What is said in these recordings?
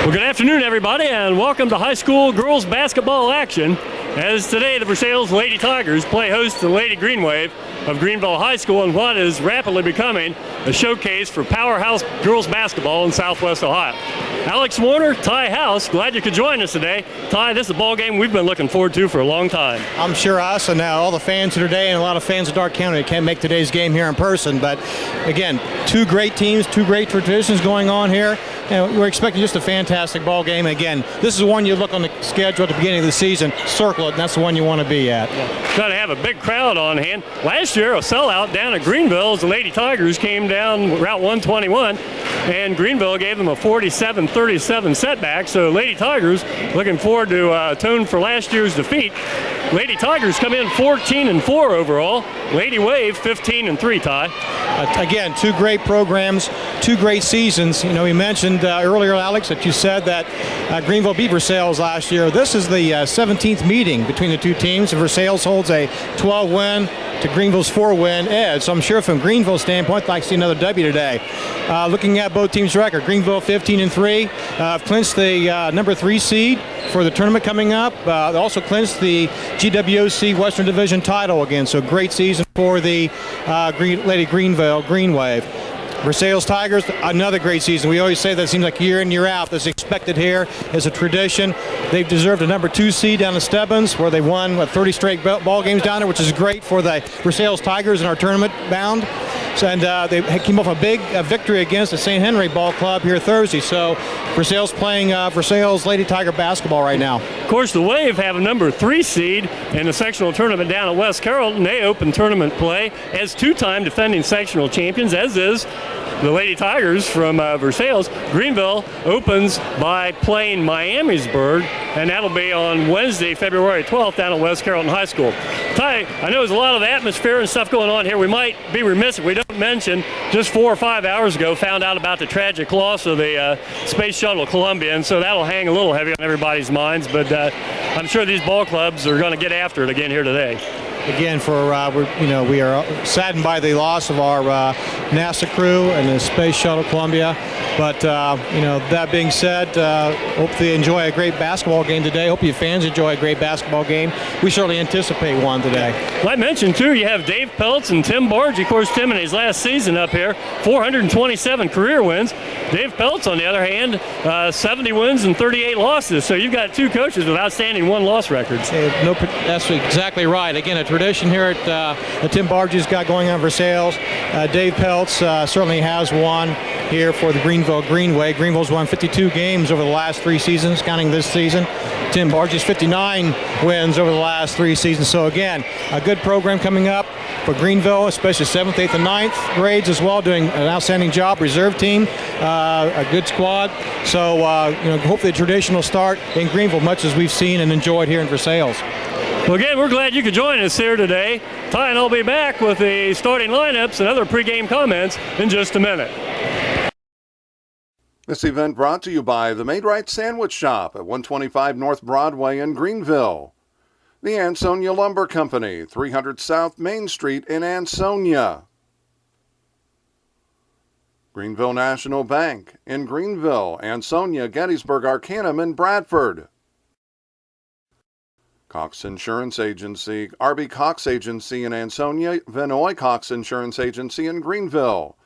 Well, good afternoon, everybody, and welcome to high school girls basketball action. As today, the Versailles Lady Tigers play host to the Lady Green Wave of Greenville High School in what is rapidly becoming a showcase for powerhouse girls basketball in Southwest Ohio. Alex Warner, Ty House, glad you could join us today. Ty, this is a ball game we've been looking forward to for a long time. I'm sure us and all the fans here today and a lot of fans of Darke County can't make today's game here in person. But again, two great teams, two great traditions going on here. And we're expecting just a fantastic ball game. Again, this is one you look on the schedule at the beginning of the season, circle it, and that's the one you want to be at. Got to have a big crowd on hand. Last year, a sellout down at Greenville as the Lady Tigers came down Route 121, and Greenville gave them a 47-37 setback. So Lady Tigers looking forward to atone for last year's defeat. Lady Tigers come in 14-4 overall. Lady Wave 15-3, Ty. Again, two great programs, two great seasons. You know, we mentioned earlier, Alex, that you said that Greenville beat Versailles last year. This is the 17th meeting between the two teams. Versailles holds a 12-win to Greenville's 4-win edge. So I'm sure from Greenville's standpoint, I'd like to see another W today. Looking at both teams' record, Greenville 15-3, clinched the number 3 seed for the tournament coming up. They also clinched the GWOC Western Division title again. So great season for the Lady Greenville Green Wave. Versailles Tigers, another great season. We always say that it seems like year in, year out. That's expected here as a tradition. They've deserved a number 2 seed down in Stebbins, where they won 30 straight ball games down there, which is great for the Versailles Tigers in our tournament bound. And they came off a big victory against the St. Henry Ball Club here Thursday. So Versailles playing Versailles Lady Tiger basketball right now. Of course, the Wave have a number 3 seed in the sectional tournament down at West Carrollton. They open tournament play as 2-time defending sectional champions, as is the Lady Tigers from Versailles. Greenville opens by playing Miamisburg, and that'll be on Wednesday, February 12th, down at West Carrollton High School. Ty, I know there's a lot of atmosphere and stuff going on here. We might be remiss if we don't mention, just 4 or 5 hours ago, found out about the tragic loss of the Space Shuttle Columbia, and so that'll hang a little heavy on everybody's minds, but I'm sure these ball clubs are going to get after it again here today. Again, we are saddened by the loss of our NASA crew and the Space Shuttle Columbia. But that being said, hope they enjoy a great basketball game today. Hope you fans enjoy a great basketball game. We certainly anticipate one today. Well, I mentioned too, you have Dave Peltz and Tim Barge. Of course, Tim in his last season up here, 427 career wins. Dave Peltz, on the other hand, 70 wins and 38 losses. So you've got 2 coaches with outstanding 1-loss records. That's exactly right. Again, a tradition here at Tim Barge's got going on Versailles. Dave Peltz certainly has won here for the Greenville Green Wave. Greenville's won 52 games over the last 3 seasons, counting this season. Tim Barge's 59 wins over the last 3 seasons. So again, a good program coming up for Greenville, especially 7th, 8th, and 9th grades as well, doing an outstanding job. Reserve team, a good squad. So hope the tradition will start in Greenville, much as we've seen and enjoyed here in Versailles. Well, again, we're glad you could join us here today. Ty and I'll be back with the starting lineups and other pregame comments in just a minute. This event brought to you by the Made Right Sandwich Shop at 125 North Broadway in Greenville. The Ansonia Lumber Company, 300 South Main Street in Ansonia. Greenville National Bank in Greenville, Ansonia, Gettysburg, Arcanum, and Bradford. Cox Insurance Agency, RB Cox Agency in Ansonia, Vinoy Cox Insurance Agency in Greenville.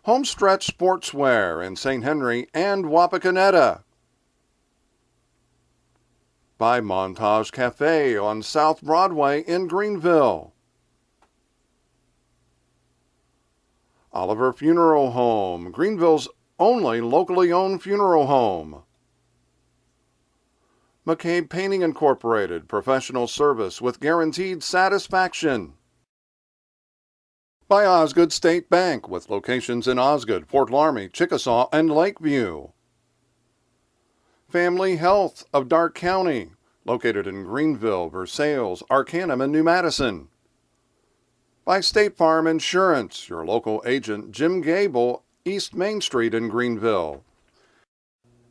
Homestretch Sportswear in St. Henry and Wapakoneta. By Montage Cafe on South Broadway in Greenville. Oliver Funeral Home, Greenville's only locally owned funeral home. McCabe Painting Incorporated, professional service with guaranteed satisfaction. By Osgood State Bank, with locations in Osgood, Fort Laramie, Chickasaw, and Lakeview. Family Health of Darke County, located in Greenville, Versailles, Arcanum, and New Madison. By State Farm Insurance, your local agent Jim Gable, East Main Street in Greenville.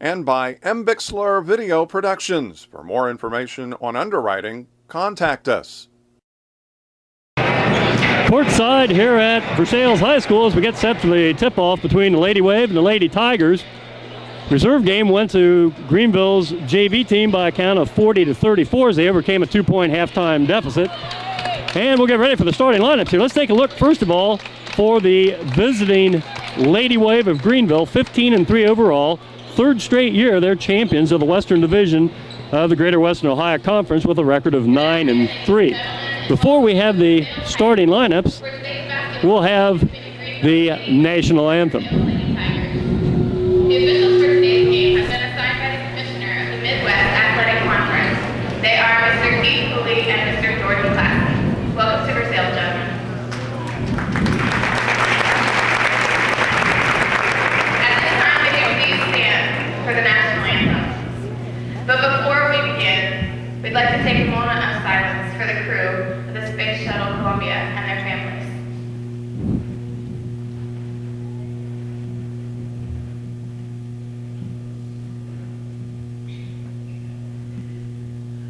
And by M. Bixler Video Productions. For more information on underwriting, contact us. Courtside here at Versailles High School as we get set for the tip-off between the Lady Wave and the Lady Tigers. Reserve game went to Greenville's JV team by a count of 40-34 as they overcame a 2-point halftime deficit. And we'll get ready for the starting lineups here. Let's take a look, first of all, for the visiting Lady Wave of Greenville, 15-3 overall. Third straight year, they're champions of the Western Division of the Greater Western Ohio Conference with a record of 9-3. Before we have the starting lineups, we'll have the national anthem. The officials for today's game have been assigned by the Commissioner of the Midwest Athletic Conference. They are Mr. Keith Cooley and Mr. Jordan Classy. Welcome to Versailles, gentlemen. At this time, would you please stand for the national anthem? But before we begin, we'd like to take a moment of silence for the crew of the Space Shuttle Columbia and their families.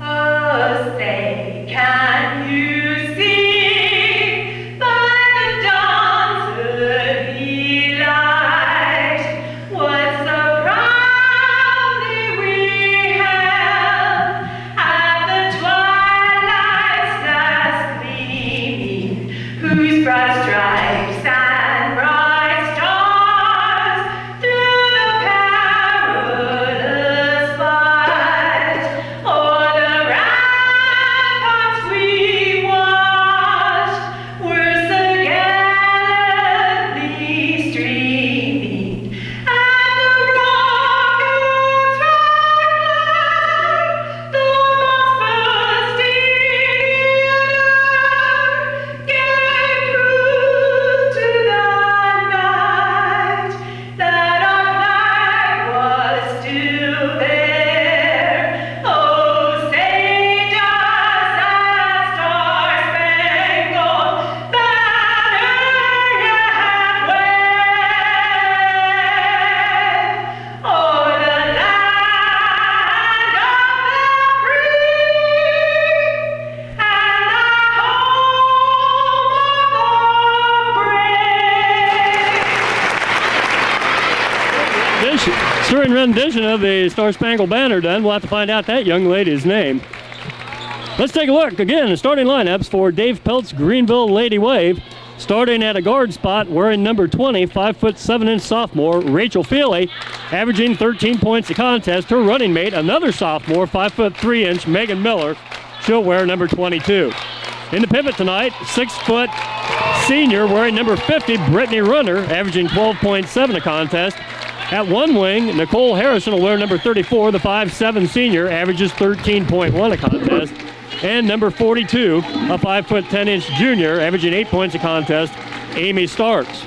Oh, say, can you see by the dawn's early light what so proudly we hailed at the twilight's last gleaming, whose bright stripes and bright stars through the perilous fight o'er the ramparts we watched were so gallantly streaming, and the rockets rattled the most bursting gave proof to the night that our flag was still there. Oh, say does that star-spangled banner yet wave o'er the land of the free and the home of the brave? Stirring rendition of the Star Spangled Banner done. We'll have to find out that young lady's name. Let's take a look again. The starting lineups for Dave Pelt's Greenville Lady Wave. Starting at a guard spot, wearing number 20, 5'7" sophomore Rachel Feely, averaging 13 points a contest. Her running mate, another sophomore, 5'3" Megan Miller. She'll wear number 22. In the pivot tonight, 6' senior wearing number 50, Brittany Runner, averaging 12.7 a contest. At one wing, Nicole Harrison will wear number 34, the 5'7" senior, averages 13.1 a contest. And number 42, a 5'10" junior, averaging 8 points a contest, Amy Starks.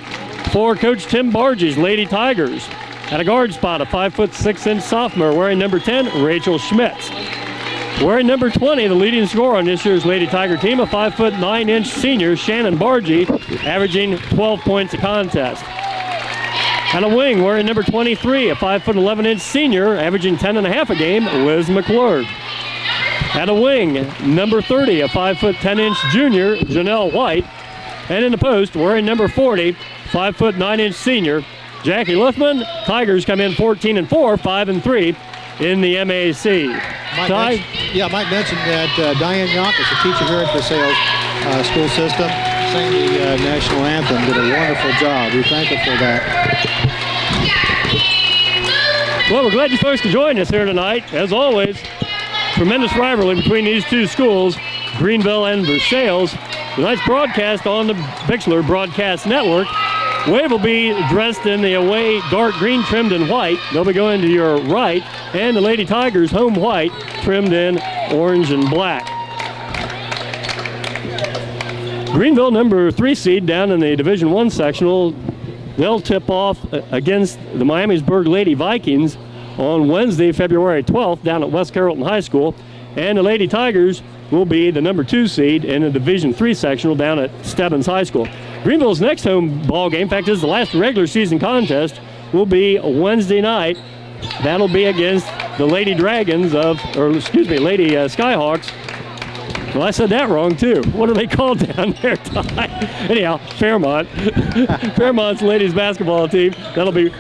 For Coach Tim Bargey's Lady Tigers, at a guard spot, a 5'6" sophomore wearing number 10, Rachel Schmitz. Wearing number 20, the leading scorer on this year's Lady Tiger team, a 5'9" senior, Shannon Bargey, averaging 12 points a contest. On a wing, wearing number 23, a 5'11" senior, averaging 10.5 a game, Liz McClure. At a wing, number 30, a 5'10" junior, Janelle White. And in the post, wearing number 40, 5'9" senior, Jackie Liffman. Tigers come in 14-4, 5-3 in the MAC. I might mention that Diane Yonkers, a teacher here at the Versailles school system, sang the national anthem, did a wonderful job. We thank her for that. Well, we're glad you folks could join us here tonight. As always, tremendous rivalry between these two schools, Greenville and Versailles. Tonight's broadcast on the Bixler Broadcast Network. Wave will be dressed in the away dark green trimmed in white. They'll be going to your right. And the Lady Tigers home white trimmed in orange and black. Greenville, number 3 seed down in the Division I sectional. They'll tip off against the Miamisburg Lady Vikings on Wednesday, February 12th, down at West Carrollton High School. And the Lady Tigers will be the number 2 seed in the Division III sectional down at Stebbins High School. Greenville's next home ball game, in fact, this is the last regular season contest, will be Wednesday night. That'll be against the Lady Dragons Lady Skyhawks. Well, I said that wrong, too. What are they called down there, Ty? Anyhow, Fairmont. Fairmont's ladies basketball team. That'll be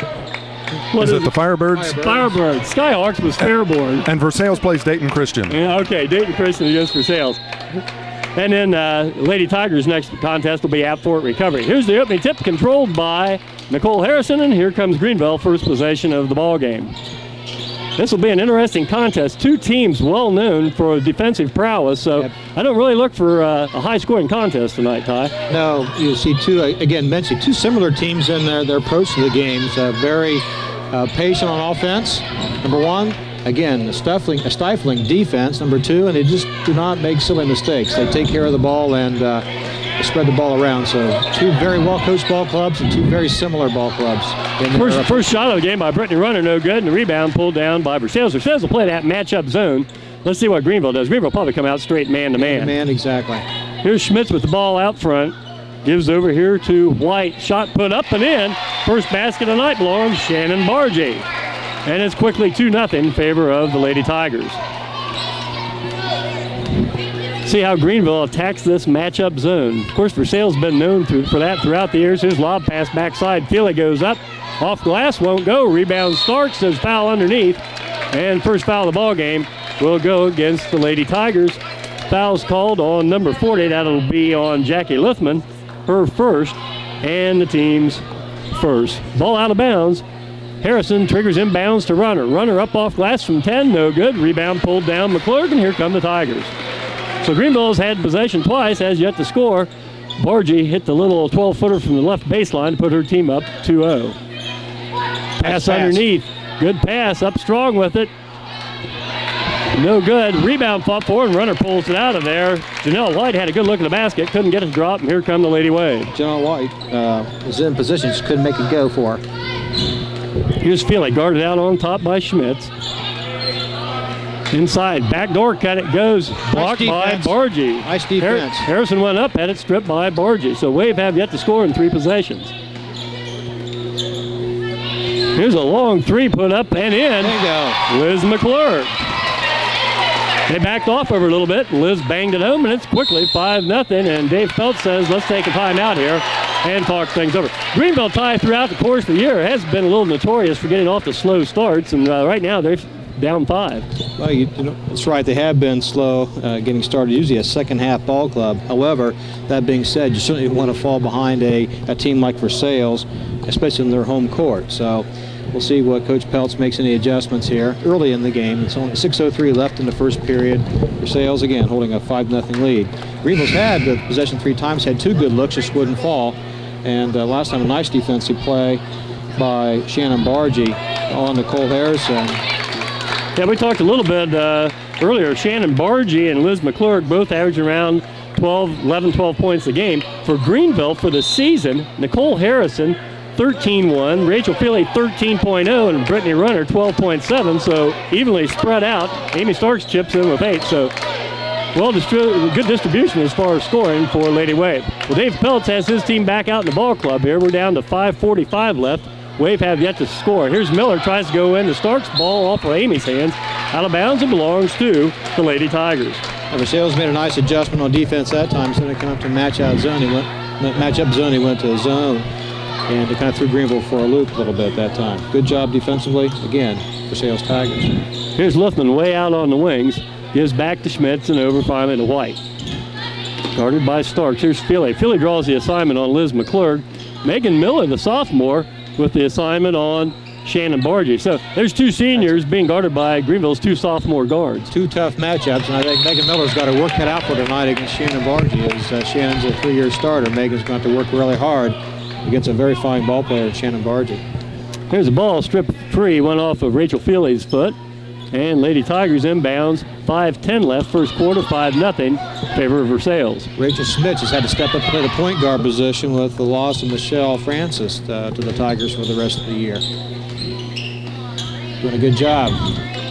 What Is it the Firebirds? Firebirds. Skyhawks was Fairborn. And Versailles plays Dayton Christian. Yeah, okay, Dayton Christian against Versailles. And then Lady Tigers' next contest will be at Fort Recovery. Here's the opening tip controlled by Nicole Harrison, and here comes Greenville, first possession of the ball game. This will be an interesting contest. Two teams well known for defensive prowess, so Yep. I don't really look for a high-scoring contest tonight, Ty. No, you see two, again, mentioned two similar teams in their approach to the games. Very patient on offense, number one. Again, a stifling defense, number two, and they just do not make silly mistakes. They take care of the ball and spread the ball around. So two very well-coached ball clubs and two very similar ball clubs. First shot of the game by Brittany Runner, no good, and the rebound pulled down by Versailles. Versailles will play that matchup zone. Let's see what Greenville does. Greenville will probably come out straight man-to-man. Man, exactly. Here's Schmitz with the ball out front. Gives over here to White. Shot put up and in. First basket of the night belongs Shannon Bargy. And it's quickly 2-0 in favor of the Lady Tigers. See how Greenville attacks this matchup zone. Of course, Versailles has been known for that throughout the years. Here's lob pass backside. Feely goes up. Off glass, won't go. Rebound Starks, says foul underneath. And first foul of the ball game will go against the Lady Tigers. Foul's called on number 40. That'll be on Jackie Lithman, her first, and the team's first. Ball out of bounds. Harrison triggers inbounds to Runner. Runner up off glass from 10, no good. Rebound pulled down McClurg, and here come the Tigers. So Greenville has had possession twice, has yet to score. Bargy hit the little 12-footer from the left baseline to put her team up 2-0. Pass underneath. Good pass, up strong with it. No good. Rebound fought for, and Runner pulls it out of there. Janelle White had a good look at the basket, couldn't get it to drop, and here come the Lady Wave. Janelle White was in position, just couldn't make it go for her. Here's Feely, guarded out on top by Schmitz. Inside, backdoor cut, it goes. Blocked by Bargy. Nice defense. Harrison went up, had it stripped by Bargy. So Wave have yet to score in 3 possessions. Here's a long three put up and in. There you go. Liz McClurg. They backed off over a little bit. Liz banged it home, and it's quickly 5-0. And Dave Pelt says, let's take a timeout here and talk things over. Greenville Tie throughout the course of the year has been a little notorious for getting off to slow starts, and right now they're down 5. Well, you know, that's right. They have been slow getting started, usually a second-half ball club. However, that being said, you certainly want to fall behind a team like Versailles, especially in their home court. So we'll see what Coach Peltz makes any adjustments here early in the game. It's only 6:03 left in the first period. Versailles, again, holding a 5-0 lead. Greenville's had the possession 3 times, had 2 good looks, just wouldn't fall. And last time, a nice defensive play by Shannon Bargy on Nicole Harrison. Yeah, we talked a little bit earlier. Shannon Bargy and Liz McClurg both averaging around 12 points a game. For Greenville, for the season, Nicole Harrison, 13-1, Rachel Feely, 13.0, and Brittany Runner, 12.7, so evenly spread out. Amy Starks chips in with 8, so good distribution as far as scoring for Lady Wave. Well, Dave Peltz has his team back out in the ball club here. We're down to 5:45 left. Wave have yet to score. Here's Miller, tries to go in. The Starks ball off of Amy's hands. Out of bounds and belongs to the Lady Tigers. Versailles made a nice adjustment on defense that time. Instead of coming up to matchup zone, he went to zone. And it kind of threw Greenville for a loop a little bit that time. Good job defensively. Again, Versailles Tigers. Here's Lithman way out on the wings. Gives back to Schmitz and over finally to White. Guarded by Starks. Here's Feely. Feely draws the assignment on Liz McClurg. Megan Miller, the sophomore, with the assignment on Shannon Bargy. So there's 2 seniors being guarded by Greenville's 2 sophomore guards. 2 tough matchups, and I think Megan Miller's got her work cut out for tonight against Shannon Bargy. As Shannon's a 3-year starter, Megan's going to have to work really hard against a very fine ball player, Shannon Bargy. Here's a ball stripped free, went off of Rachel Feely's foot. And Lady Tigers inbounds, 5:10 left, first quarter, 5-0, favor of Versailles. Rachel Smith has had to step up and play the point guard position with the loss of Michelle Francis to the Tigers for the rest of the year. Doing a good job.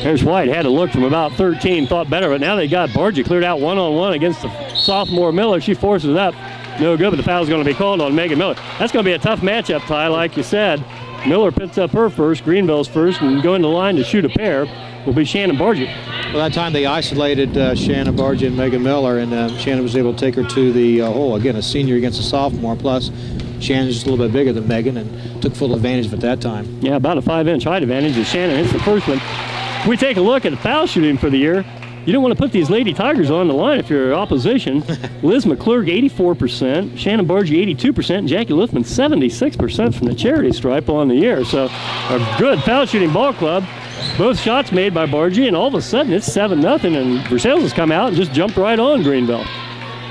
Here's White, had a look from about 13, thought better, but now they got Bargy cleared out one-on-one against the sophomore Miller. She forces it up, no good, but the foul's going to be called on Megan Miller. That's going to be a tough matchup, Ty, like you said. Miller picks up her first, Greenville's first, and going to the line to shoot a pair will be Shannon Bargy. Well, that time they isolated Shannon Bargy and Megan Miller, and Shannon was able to take her to the hole. Again, a senior against a sophomore, plus Shannon's just a little bit bigger than Megan and took full advantage of it that time. Yeah, about a 5-inch height advantage as Shannon hits the first one. If we take a look at the foul shooting for the year, you don't want to put these Lady Tigers on the line if you're opposition. Liz McClurg, 84%, Shannon Bargy, 82%, and Jackie Lithman, 76% from the charity stripe on the year. So a good foul shooting ball club. Both shots made by Bargy, and all of a sudden it's 7-0, and Versailles has come out and just jumped right on Greenville.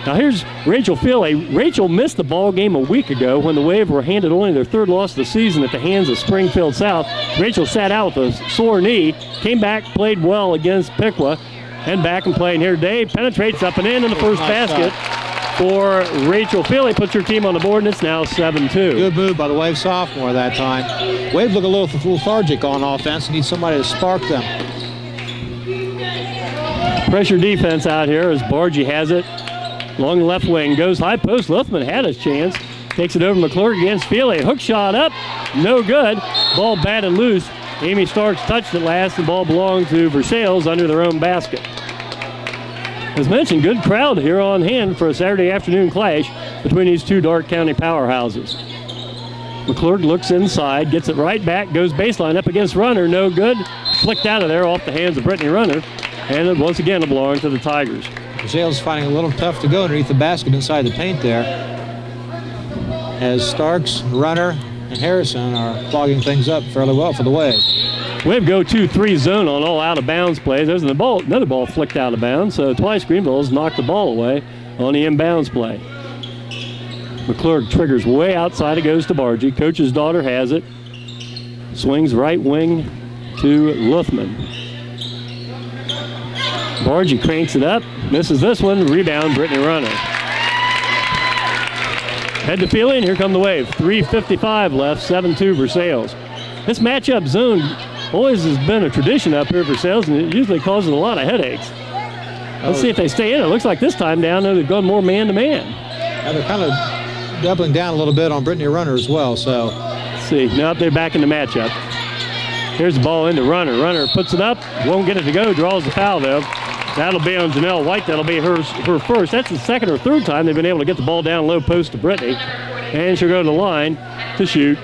Now here's Rachel Feely. Rachel missed the ball game a week ago when the Wave were handed only their 3rd loss of the season at the hands of Springfield South. Rachel sat out with a sore knee, came back, played well against Piqua, and back and playing here today. Penetrates up and in the first basket for Rachel Feely. Puts her team on the board, and it's now 7-2. Good move by the Wave sophomore that time. Wave look a little lethargic on offense. Need somebody to spark them. Pressure defense out here as Bargy has it. Along the left wing, goes high post. Lithman had his chance. Takes it over McClurg against Feely. Hook shot up, no good. Ball batted loose. Amy Starks touched it last. The ball belonged to Versailles under their own basket. As mentioned, good crowd here on hand for a Saturday afternoon clash between these two Darke County powerhouses. McClurg looks inside, gets it right back, goes baseline up against Runner, no good. Flicked out of there off the hands of Brittany Runner, and it once again belonged to the Tigers. Versailles finding a little tough to go underneath the basket inside the paint there, as Starks, Runner, and Harrison are clogging things up fairly well for the Wave. Wave go 2-3 zone on all out-of-bounds plays. There's another ball flicked out of bounds, so twice Greenville has knocked the ball away on the inbounds play. McClurg triggers way outside. It goes to Bargy. Coach's daughter has it. Swings right wing to Lithman. Bargy cranks it up. Misses this one. Rebound, Brittany Runner. Head to Feely, and here come the Wave. 3:55 left, 7-2 Versailles. This matchup zone always has been a tradition up here for Versailles, and it usually causes a lot of headaches. Let's see if they stay in. It looks like this time down there they've gone more man-to-man. Yeah, they're kind of doubling down a little bit on Brittany Runner as well, so. Let's see. Now they're back in the matchup. Here's the ball into Runner. Runner puts it up, won't get it to go, draws the foul though. That'll be on Janelle White. That'll be her first. That's the 2nd or 3rd time they've been able to get the ball down low post to Brittany. And she'll go to the line to shoot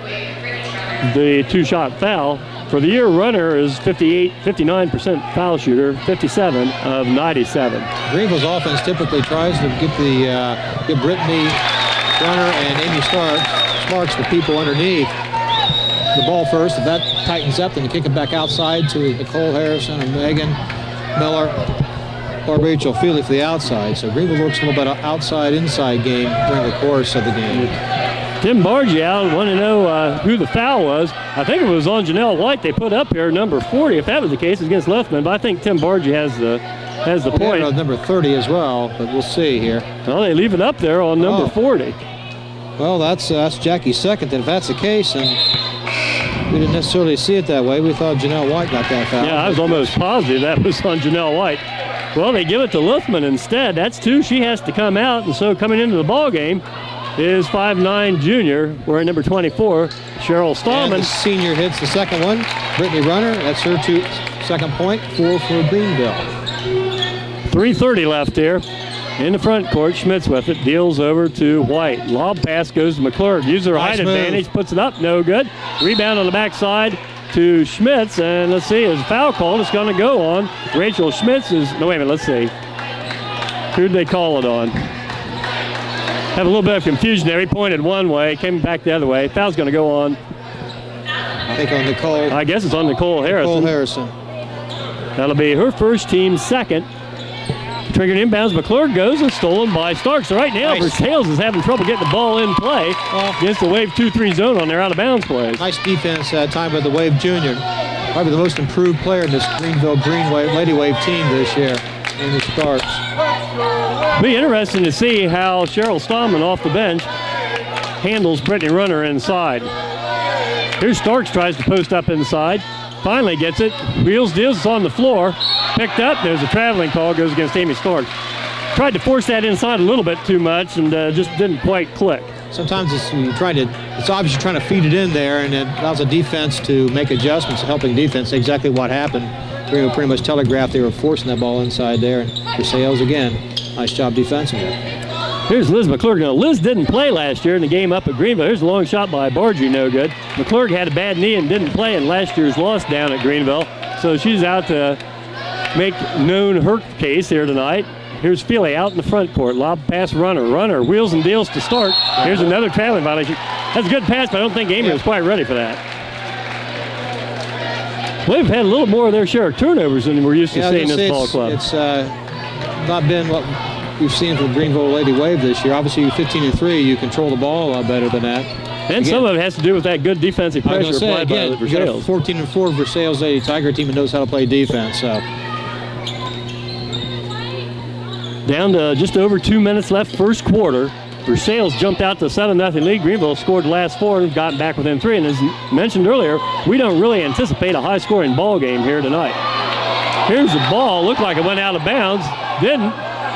the 2-shot foul. For the year, Runner is 59% foul shooter, 57 of 97. Greenville's offense typically tries to get Brittany Runner and Amy Sparks, the people underneath, the ball first. If that tightens up, then you kick it back outside to Nicole Harrison or Megan Miller or Rachel Feely for the outside. So Greenville works a little bit of outside-inside game during the course of the game. Tim Bargy out, want to know who the foul was. I think it was on Janelle White they put up here, number 40. If that was the case, it's against Lithman, but I think Tim Bargy has the point. Number 30 as well, but we'll see here. Well, they leave it up there on number 40. Well, that's Jackie's second. And if that's the case, and we didn't necessarily see it that way. We thought Janelle White got that foul. Yeah, I was almost positive that was on Janelle White. Well, they give it to Lithman instead. That's 2. She has to come out, and so coming into the ball game is 5'9" junior, wearing number 24, Cheryl Stallman. And the senior hits the second one. Brittany Runner, that's her second point, 4 for Greenville. 3:30 left here. In the front court, Schmitz with it, deals over to White. Lob pass goes to McClurg. Uses her height advantage, puts it up, no good. Rebound on the backside to Schmitz, and let's see, there's a foul called. It's going to go on Rachel Schmitz. No, wait a minute, let's see. Who did they call it on? Have a little bit of confusion there. He pointed one way, came back the other way. Foul's going to go on. I think on Nicole. I guess it's on Nicole Harrison. Nicole Harrison. That'll be her first, team second. Triggered inbounds. McClurg goes and stolen by Starks. So right now, Versailles is having trouble getting the ball in play against the Wave 2-3 zone on their out-of-bounds plays. Nice defense that time by the Wave Junior. Probably the most improved player in this Greenville Lady Wave team this year. Amy Starks. Be interesting to see how Cheryl Stallman off the bench handles Brittany Runner inside. Here's Starks, tries to post up inside. Finally gets it. Wheels deals, it's on the floor. Picked up. There's a traveling call, goes against Amy Starks. Tried to force that inside a little bit too much and just didn't quite click. Sometimes it's obvious you're trying to feed it in there, and it allows the defense to make adjustments, helping defense. Exactly what happened. We pretty much telegraphed they were forcing that ball inside there. And Versailles again, nice job defensively. Here's Liz McClurg. Now, Liz didn't play last year in the game up at Greenville. Here's a long shot by Bargy, no good. McClurg had a bad knee and didn't play in last year's loss down at Greenville, so she's out to make known her case here tonight. Here's Feely out in the front court. Lob pass runner. Runner wheels and deals to start. Here's another traveling violation. That's a good pass, but I don't think Amy was quite ready for that. We've had a little more of their share of turnovers than we're used to seeing in this ball club. It's not been what we've seen from Greenville Lady Wave this year. Obviously, 15-3, you control the ball a lot better than that. And some of it has to do with that good defensive pressure applied by the Versailles. You got a 14-4 Versailles Lady Tiger team that knows how to play defense. So. Down to just over 2 minutes left, first quarter. Versailles jumped out to 7-0 lead. Greenville scored the last 4 and gotten back within 3. And as mentioned earlier, we don't really anticipate a high-scoring ball game here tonight. Here's the ball. Looked like it went out of bounds. Didn't.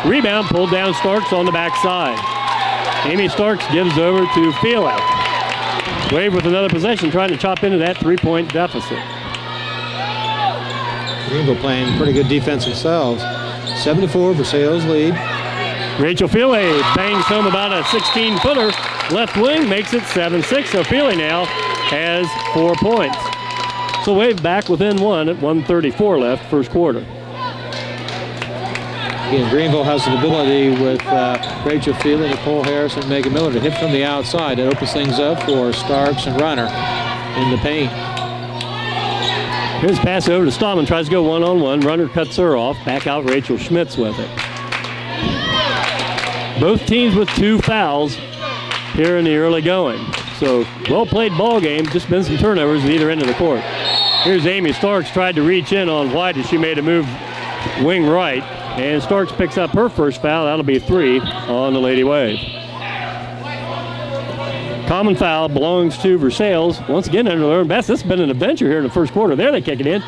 Rebound pulled down Starks on the backside. Amy Starks gives over to Feely. Wave with another possession, trying to chop into that 3-point deficit. Greenville playing pretty good defense themselves. 7-4, Versailles lead. Rachel Feely bangs home about a 16-footer. Left wing makes it 7-6, so Feely now has 4 points. So Wave back within 1 at 1:34 left, first quarter. Again, Greenville has the ability with Rachel Feely, Nicole Harrison, Megan Miller to hit from the outside. It opens things up for Starks and Runner in the paint. Here's a pass over to Stallman, tries to go one-on-one. Runner cuts her off. Back out Rachel Schmitz with it. Both teams with 2 fouls here in the early going. So well-played ball game, just been some turnovers at either end of the court. Here's Amy Starks, tried to reach in on White as she made a move wing right. And Starks picks up her first foul. That'll be 3 on the Lady Wave. Common foul belongs to Versailles. Once again, under their own best. This has been an adventure here in the first quarter. There they kick it in.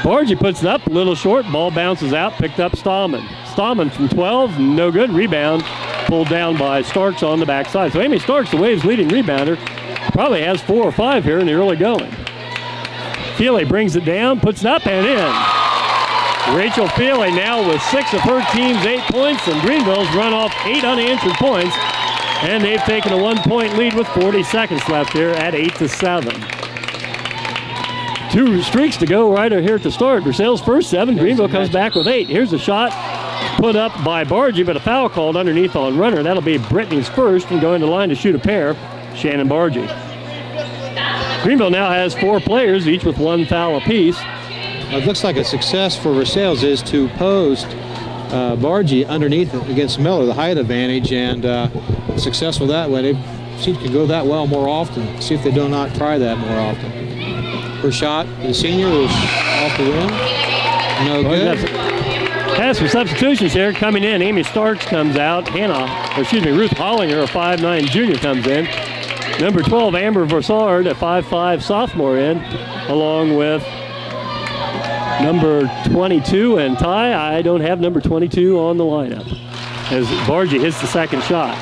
Bargy puts it up, a little short. Ball bounces out, picked up Stallman. Stallman from 12, no good. Rebound pulled down by Starks on the backside. So Amy Starks, the Wave's leading rebounder, probably has 4 or 5 here in the early going. Feely brings it down, puts it up and in. Rachel Feely now with 6 of her team's 8 points, and Greenville's run off 8 unanswered points, and they've taken a 1-point lead with 40 seconds left here at 8-7. 2 streaks to go right here to start. Versailles first 7, Greenville comes back with 8. Here's a shot put up by Bargy, but a foul called underneath on Runner. That'll be Brittany's first, and going to the line to shoot a pair, Shannon Bargy. Greenville now has 4 players, each with 1 foul apiece. It looks like a success for Versailles is to post Bargy underneath against Miller, the height advantage, and successful that way. They seem to go that well more often. See if they do not try that more often. Her shot, the senior, is off the rim. No good. Pass for substitutions here coming in. Amy Starks comes out. Ruth Hollinger, a 5'9" junior, comes in. Number 12, Amber Versard, a 5'5" sophomore in, along with number 22 and Ty. I don't have number 22 on the lineup as Bargy hits the second shot.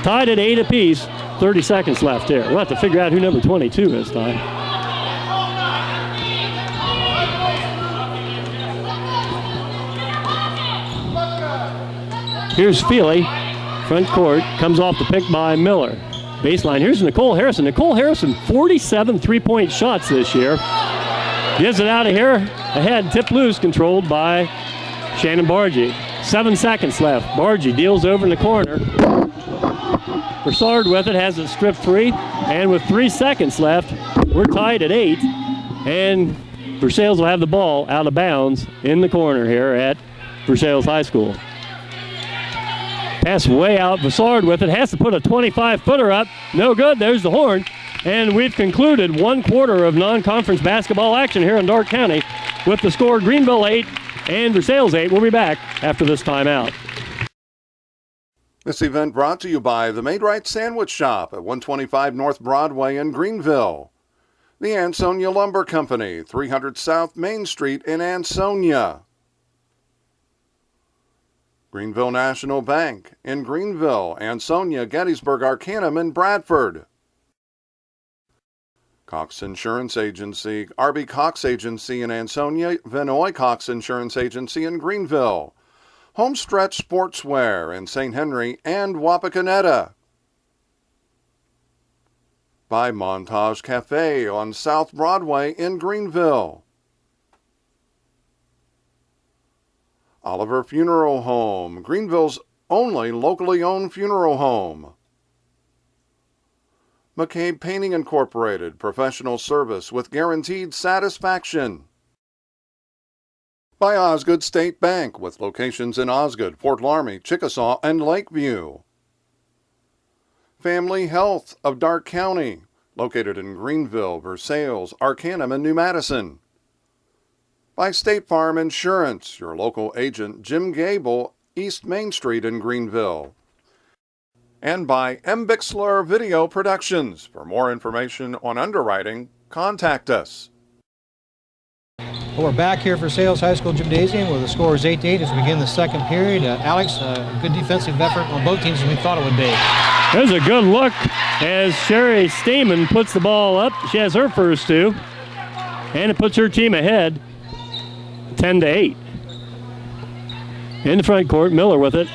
Tied at 8 apiece, 30 seconds left here. We'll have to figure out who number 22 is, Ty. Here's Feely, front court, comes off the pick by Miller. Baseline, here's Nicole Harrison. Nicole Harrison, 47 3-point shots this year. Gives it out of here, ahead, tip loose, controlled by Shannon Bargy. 7 seconds left. Bargy deals over in the corner. Broussard with it, has it stripped free, and with 3 seconds left, we're tied at 8, and Versailles will have the ball out of bounds in the corner here at Versailles High School. Pass way out, Broussard with it, has to put a 25-footer up. No good, there's the horn. And we've concluded 1 quarter of non-conference basketball action here in Darke County with the score Greenville 8 and Versailles 8. We'll be back after this timeout. This event brought to you by the Made Right Sandwich Shop at 125 North Broadway in Greenville. The Ansonia Lumber Company, 300 South Main Street in Ansonia. Greenville National Bank in Greenville, Ansonia, Gettysburg, Arcanum, and Bradford. Cox Insurance Agency, RB Cox Agency in Ansonia, Vinoy Cox Insurance Agency in Greenville. Homestretch Sportswear in St. Henry and Wapakoneta. By Montage Cafe on South Broadway in Greenville. Oliver Funeral Home, Greenville's only locally owned funeral home. McCabe Painting Incorporated, professional service with guaranteed satisfaction. By Osgood State Bank, with locations in Osgood, Fort Laramie, Chickasaw, and Lakeview. Family Health of Darke County, located in Greenville, Versailles, Arcanum, and New Madison. By State Farm Insurance, your local agent Jim Gable, East Main Street in Greenville. And by M. Bixler Video Productions. For more information on underwriting, contact us. Well, we're back here for Versailles High School Gymnasium where the score is 8-8 as we begin the second period. Alex, a good defensive effort on both teams as we thought it would be. There's a good look as Sherry Stamen puts the ball up. She has her first two, and it puts her team ahead 10-8. In the front court, Miller with it.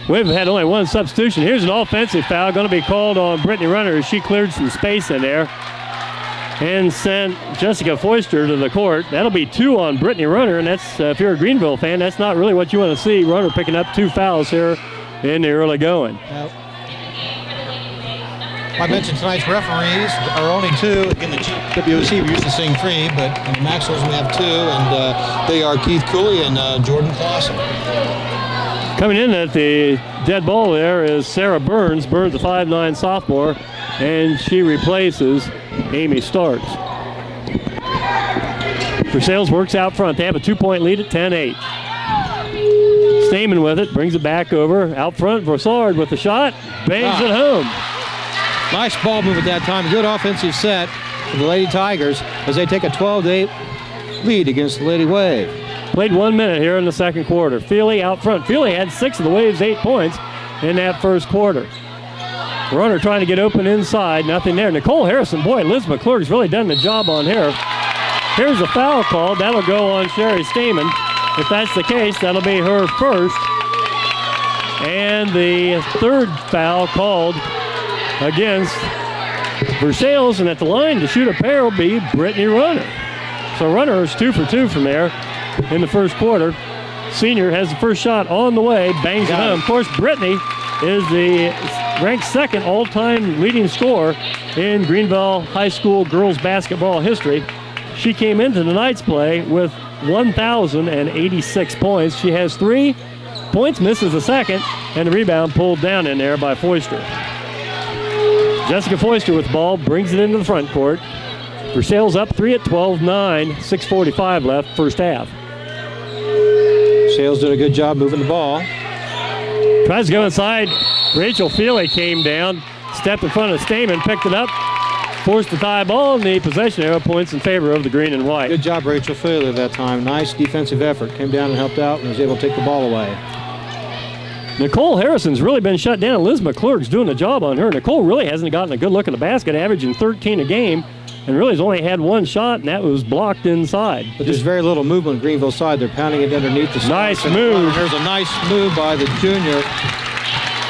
We've had only one substitution. Here's an offensive foul going to be called on Brittany Runner as she cleared some space in there and sent Jessica Foister to the court. That'll be 2 on Brittany Runner, and that's, if you're a Greenville fan, that's not really what you want to see. Runner picking up 2 fouls here in the early going. I mentioned tonight's referees are only 2. In the GWOC, we're used to seeing 3, but in the Maxwell's we have 2, and they are Keith Cooley and Jordan Clausen. Coming in at the dead ball there is Sarah Burns. Burns, a 5'9" sophomore, and she replaces Amy Starks. Versailles works out front. They have a 2-point lead at 10-8. Stamen with it, brings it back over. Out front, Broussard with the shot, bangs it home. Nice ball move at that time. Good offensive set for the Lady Tigers as they take a 12-8 lead against the Lady Wave. Played 1 minute here in the second quarter. Feely out front. Feely had 6 of the Wave's 8 points in that first quarter. Runner trying to get open inside. Nothing there. Nicole Harrison, boy, Liz McClurg's really done the job on her. Here's a foul called. That'll go on Sherry Stamen. If that's the case, that'll be her first. And the third foul called against Versailles, and at the line to shoot a pair will be Brittany Runner. So Runner is 2 for 2 from there in the first quarter. Senior has the first shot on the way, bangs it home. Of course, Brittany is the ranked 2nd all-time leading scorer in Greenville High School girls basketball history. She came into tonight's play with 1,086 points. She has 3 points, misses the second, and the rebound pulled down in there by Foister. Jessica Foister with the ball, brings it into the front court. Versailles up 3 at 12-9, 6:45 left, first half. Sales did a good job moving the ball. Tries to go inside. Rachel Feely came down, stepped in front of Stamen, picked it up, forced the tie ball, and the possession arrow points in favor of the green and white. Good job, Rachel Feely, that time. Nice defensive effort. Came down and helped out and was able to take the ball away. Nicole Harrison's really been shut down. Liz McClurg's doing a job on her. Nicole really hasn't gotten a good look at the basket, averaging 13 a game, and really has only had 1 shot, and that was blocked inside. But there's very little movement on Greenville side. They're pounding it underneath the Nice move. There's a nice move by the junior.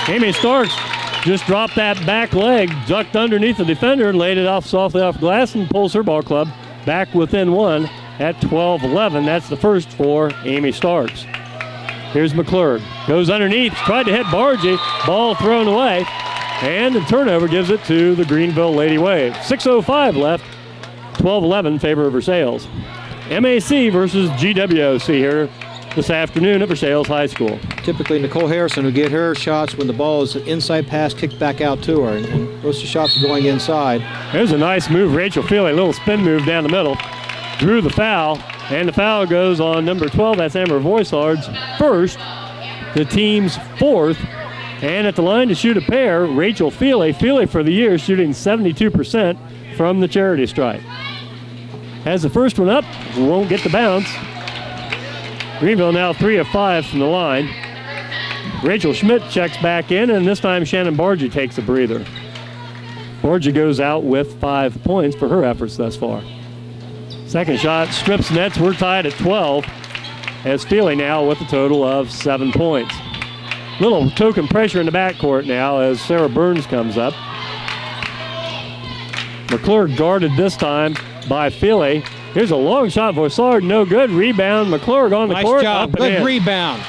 Amy Starks just dropped that back leg, ducked underneath the defender, and laid it off softly off glass and pulls her ball club back within 1 at 12-11. That's the first for Amy Starks. Here's McClurg. Goes underneath, tried to hit Bargy. Ball thrown away. And the turnover gives it to the Greenville Lady Wave. 6:05 left. 12-11 in favor of Versailles. MAC versus GWOC here this afternoon at Versailles High School. Typically, Nicole Harrison would get her shots when the ball is an inside pass kicked back out to her. And most of the shots are going inside. There's a nice move. Rachel Feely, a little spin move down the middle. Drew the foul. And the foul goes on number 12. That's Amber Voisard's first. The team's 4th. And at the line to shoot a pair, Rachel Feely. Feely for the year shooting 72% from the charity stripe. Has the first one up. Won't get the bounce. Greenville now 3 of 5 from the line. Rachel Schmidt checks back in, and this time Shannon Bargy takes a breather. Bargy goes out with 5 points for her efforts thus far. Second shot strips nets. We're tied at 12 as Feely now with a total of 7 points. Little token pressure in the backcourt now as Sarah Burns comes up. McClure guarded this time by Feely. Here's a long shot. Vossard, no good. Rebound. McClure on the court. Nice job. Up and Good in. rebound.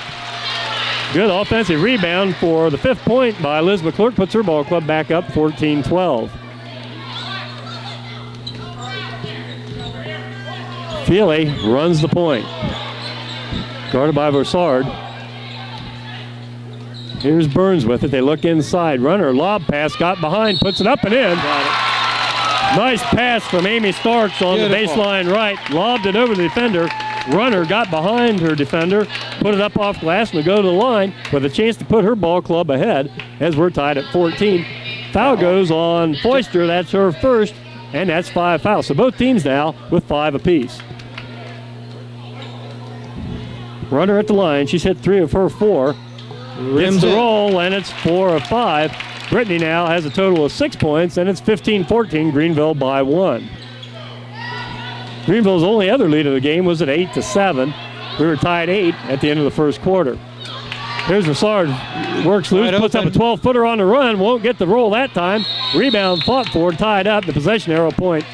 Good offensive rebound for the 5th point by Liz McClure. Puts her ball club back up 14-12. Feely runs the point. Guarded by Vossard. Here's Burns with it. They look inside. Runner, lob pass, got behind, puts it up and in. Nice pass from Amy Starks on the baseline right. Lobbed it over the defender. Runner got behind her defender, put it up off glass, and will go to the line with a chance to put her ball club ahead as we're tied at 14. Foul goes on Foister. That's her first, and that's 5 fouls. So both teams now with 5 apiece. Runner at the line. She's hit 3 of her 4. Gets the roll, and it's 4 of 5. Brittany now has a total of 6 points, and it's 15-14, Greenville by 1. Greenville's only other lead of the game was at 8-7. We were tied 8 at the end of the first quarter. Here's Vossard, works loose, puts up a 12-footer on the run, won't get the roll that time. Rebound fought for, tied up, the possession arrow point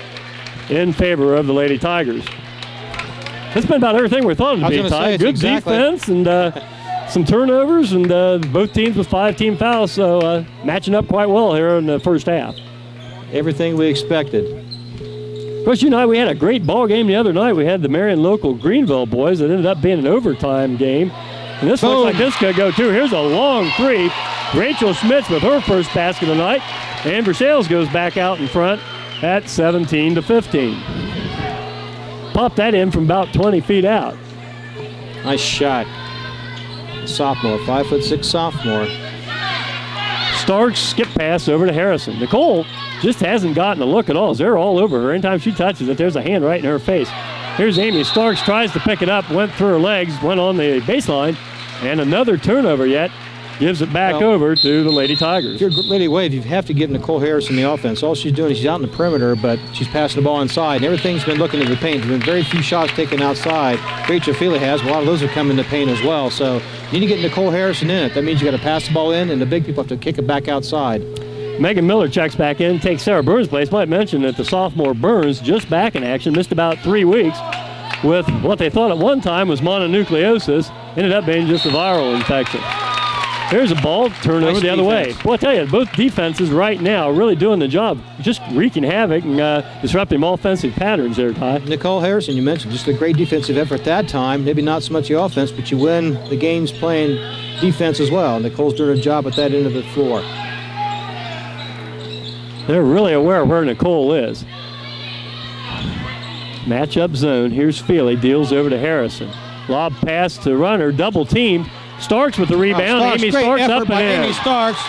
in favor of the Lady Tigers. It's been about everything we thought it would be, Ty. Good defense and some turnovers, and both teams with 5 team fouls, so matching up quite well here in the first half. Everything we expected. Of course, we had a great ball game the other night. We had the Marion local Greenville boys that ended up being an overtime game. And this looks like this could go too. Here's a long 3. Rachel Schmitz with her first basket of the night. And Versailles goes back out in front at 17-15. Popped that in from about 20 feet out. Nice shot. Sophomore, 5'6" sophomore. Starks skip pass over to Harrison. Nicole just hasn't gotten a look at all. They're all over her. Anytime she touches it, there's a hand right in her face. Here's Amy Starks, tries to pick it up, went through her legs, went on the baseline, and another turnover yet. Gives it back over to the Lady Tigers. If you're Lady Wave, you have to give Nicole Harrison the offense. All she's doing is she's out in the perimeter, but she's passing the ball inside. And everything's been looking at the paint. There's been very few shots taken outside. Rachel Feely has. A lot of those have come in the paint as well. So you need to get Nicole Harrison in it. That means you got to pass the ball in, and the big people have to kick it back outside. Megan Miller checks back in, takes Sarah Burns' place. Might mention that the sophomore Burns, just back in action, missed about 3 weeks with what they thought at one time was mononucleosis. Ended up being just a viral infection. Here's a ball, turnover the other way. Well, I tell you, both defenses right now really doing the job, just wreaking havoc and disrupting offensive patterns there, Ty. Nicole Harrison, you mentioned, just a great defensive effort at that time. Maybe not so much the offense, but you win the games playing defense as well. Nicole's doing a job at that end of the floor. They're really aware of where Nicole is. Matchup zone. Here's Feely, deals over to Harrison. Lob pass to Runner, double team. Starks with the rebound. Amy Starks up and in. Amy Starks.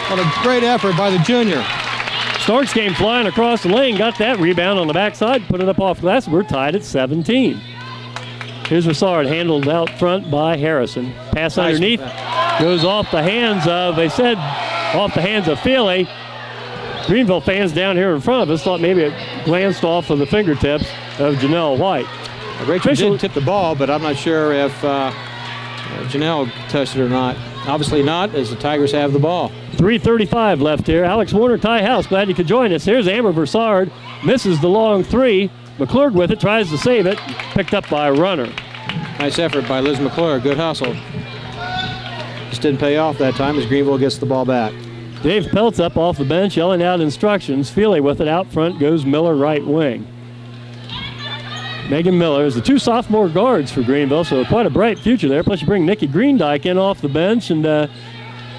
What a great effort by the junior. Starks came flying across the lane, got that rebound on the backside, put it up off glass. We're tied at 17. Here's Vossard, handled out front by Harrison. Pass underneath, goes off the hands of, they said, off the hands of Feely. Greenville fans down here in front of us thought maybe it glanced off of the fingertips of Janelle White. Rachel did tip the ball, but I'm not sure if Janelle touched it or not. Obviously not, as the Tigers have the ball. 3:35 left here. Alex Warner, Ty House, glad you could join us. Here's Amber Versard, misses the long 3. McClure with it, tries to save it, picked up by Runner. Nice effort by Liz McClure, good hustle. Just didn't pay off that time as Greenville gets the ball back. Dave Peltz up off the bench, yelling out instructions. Feely with it out front, goes Miller right wing. Megan Miller is the 2 sophomore guards for Greenville, so quite a bright future there. Plus you bring Nikki Greendyke in off the bench and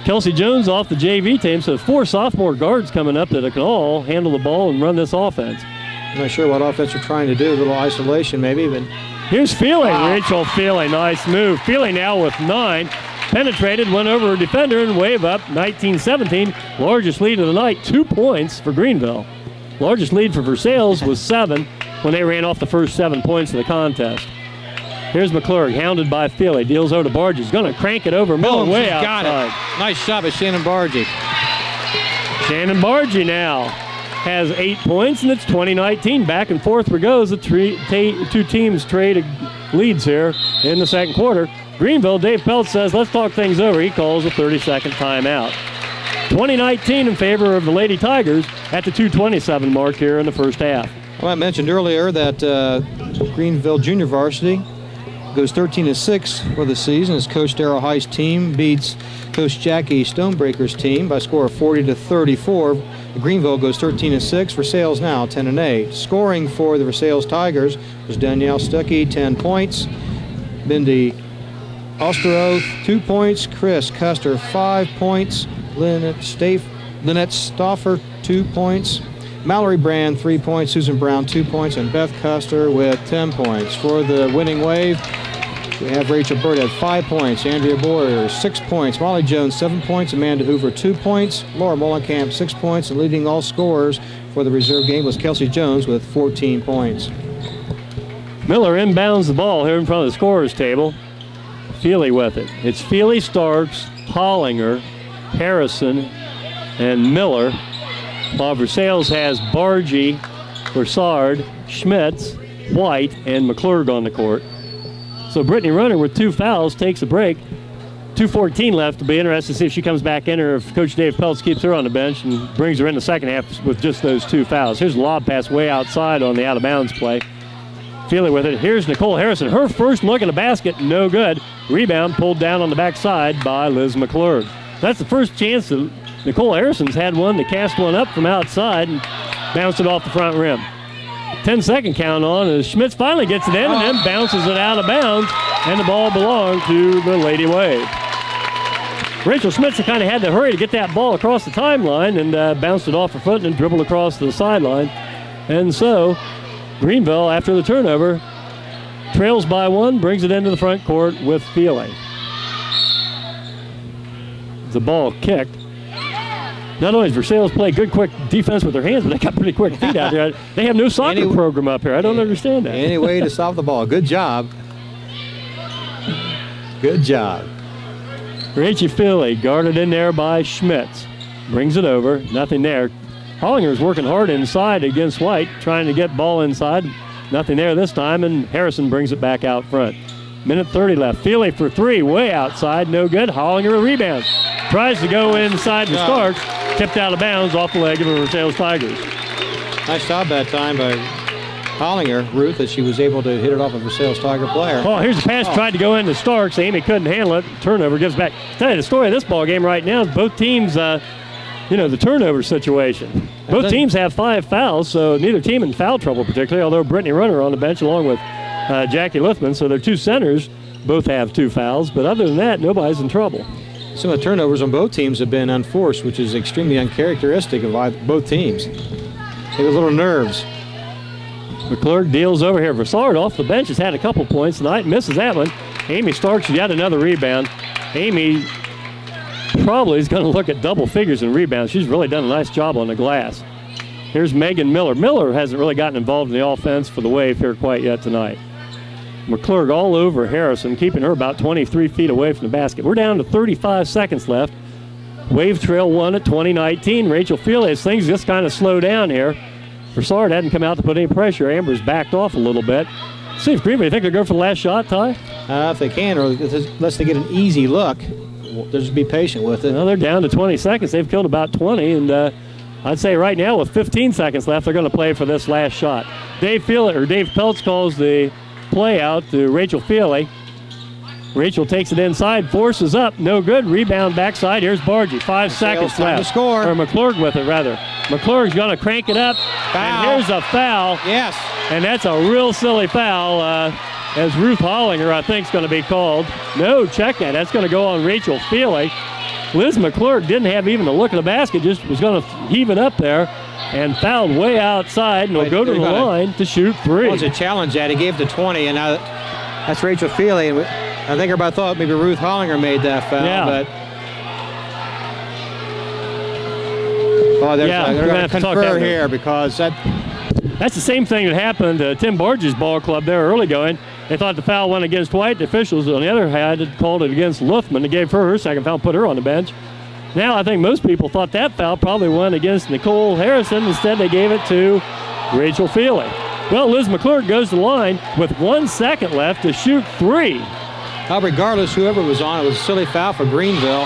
Kelsey Jones off the JV team. So 4 sophomore guards coming up that can all handle the ball and run this offense. I'm not sure what offense they're trying to do. A little isolation maybe. But here's Feely. Rachel Feely, nice move. Feely now with 9. Penetrated, went over a defender and wave up. 19-17, largest lead of the night. 2 points for Greenville. Largest lead for Versailles was 7 when they ran off the first 7 points of the contest. Here's McClure, hounded by Feely. Deals over to Barges. Going to crank it over Miller way outside. Got it. Nice shot by Shannon Bargie. Shannon Bargie now has 8 points, and it's 20-19. Back and forth we goes. The 2 teams trade leads here in the second quarter. Greenville, Dave Pelt says, let's talk things over. He calls a 30-second timeout. 2019 in favor of the Lady Tigers at the 2:27 mark here in the first half. Well, I mentioned earlier that Greenville Junior Varsity goes 13-6 for the season as Coach Darrell Heist's team beats Coach Jackie Stonebreaker's team by a score of 40-34. Greenville goes 13-6. Versailles now 10-8. Scoring for the Versailles Tigers was Danielle Stuckey, 10 points. Bindi Osteroth, 2 points. Chris Custer, 5 points. Lynette Stoffer, 2 points. Mallory Brand, 3 points. Susan Brown, 2 points. And Beth Custer with 10 points. For the winning Wave, we have Rachel Bird at 5 points. Andrea Boyer, 6 points. Molly Jones, 7 points. Amanda Hoover, 2 points. Laura Mollenkamp, 6 points. And leading all scorers for the reserve game was Kelsey Jones with 14 points. Miller inbounds the ball here in front of the scorers table. Feely with it. It's Feely, Starks, Hollinger, Harrison, and Miller. While Versailles has Bargy, Broussard, Schmitz, White, and McClurg on the court. So Brittany Runner with 2 fouls takes a break. 2:14 left. To be interested to see if she comes back in or if Coach Dave Peltz keeps her on the bench and brings her in the second half with just those 2 fouls. Here's a lob pass way outside on the out-of-bounds play. Feely with it. Here's Nicole Harrison. Her first look at the basket, no good. Rebound pulled down on the backside by Liz McClurg. That's the first chance that Nicole Harrison's had one to cast one up from outside and bounced it off the front rim. 10-second count on as Schmitz finally gets it in and then bounces it out of bounds, and the ball belonged to the Lady Wave. Rachel Schmitz kind of had to hurry to get that ball across the timeline and bounced it off her foot and then dribbled across the sideline. And so Greenville, after the turnover, trails by 1, brings it into the front court with Feely. The ball kicked. Not only does Versailles play good, quick defense with their hands, but they got pretty quick feet out there. They have no soccer program up here. I don't understand that. Any way to stop the ball. Good job. Good job. Rachie Feely guarded in there by Schmitz. Brings it over. Nothing there. Hollinger's working hard inside against White, trying to get ball inside. Nothing there this time, and Harrison brings it back out front. Minute 30 left. Feely for 3, way outside, no good. Hollinger a rebound. Tries to go inside the Starks, tipped out of bounds off the leg of the Versailles Tigers. Nice job that time by Hollinger, Ruth, that she was able to hit it off a Versailles Tiger player. Oh, here's a pass tried to go into Starks. Amy couldn't handle it. Turnover gives back. Tell you the story of this ball game right now is both teams, the turnover situation. Both teams have 5 fouls, so neither team in foul trouble particularly, although Brittany Runner on the bench along with Jackie Lithman, so their 2 centers both have 2 fouls, but other than that, nobody's in trouble. Some of the turnovers on both teams have been unforced, which is extremely uncharacteristic of both teams. They have little nerves. McClurg deals over here. Broussard off the bench has had a couple points tonight, misses that one. Amy Starks yet another rebound. Amy probably is going to look at double figures in rebounds. She's really done a nice job on the glass. Here's Megan Miller. Miller hasn't really gotten involved in the offense for the Wave here quite yet tonight. McClurg all over Harrison, keeping her about 23 feet away from the basket. We're down to 35 seconds left. Wave trail 1 at 2019. Rachel Feely, as things just kind of slow down here. Broussard hadn't come out to put any pressure. Amber's backed off a little bit. See if Greenville, you think they're going for the last shot, Ty? If they can, or unless they get an easy look, they'll just be patient with it. Well, they're down to 20 seconds. They've killed about 20, and I'd say right now with 15 seconds left, they're going to play for this last shot. Dave Peltz calls the play out to Rachel Feely. Rachel takes it inside, forces up, no good. Rebound backside. Here's Bargy. 5 seconds left. To score. Or McClurg with it, rather. McClurg's going to crank it up. Foul. And here's a foul. Yes. And that's a real silly foul, as Ruth Hollinger, I think, is going to be called. No, check that. That's going to go on Rachel Feely. Liz McClurg didn't have even a look at the basket, just was going to heave it up there and fouled way outside, and will go to the line to shoot 3. It was a challenge that he gave to 20, and now that's Rachel Feely. And I think everybody thought maybe Ruth Hollinger made that foul, but they're going to confer here because that's the same thing that happened to Tim Barge's ball club there early going. They thought the foul went against White. The officials, on the other hand, had called it against Luthman. They gave her second foul, put her on the bench. Now I think most people thought that foul probably went against Nicole Harrison. Instead, they gave it to Rachel Feely. Well, Liz McClure goes to the line with 1 second left to shoot 3. Now, regardless, whoever was on, it was a silly foul for Greenville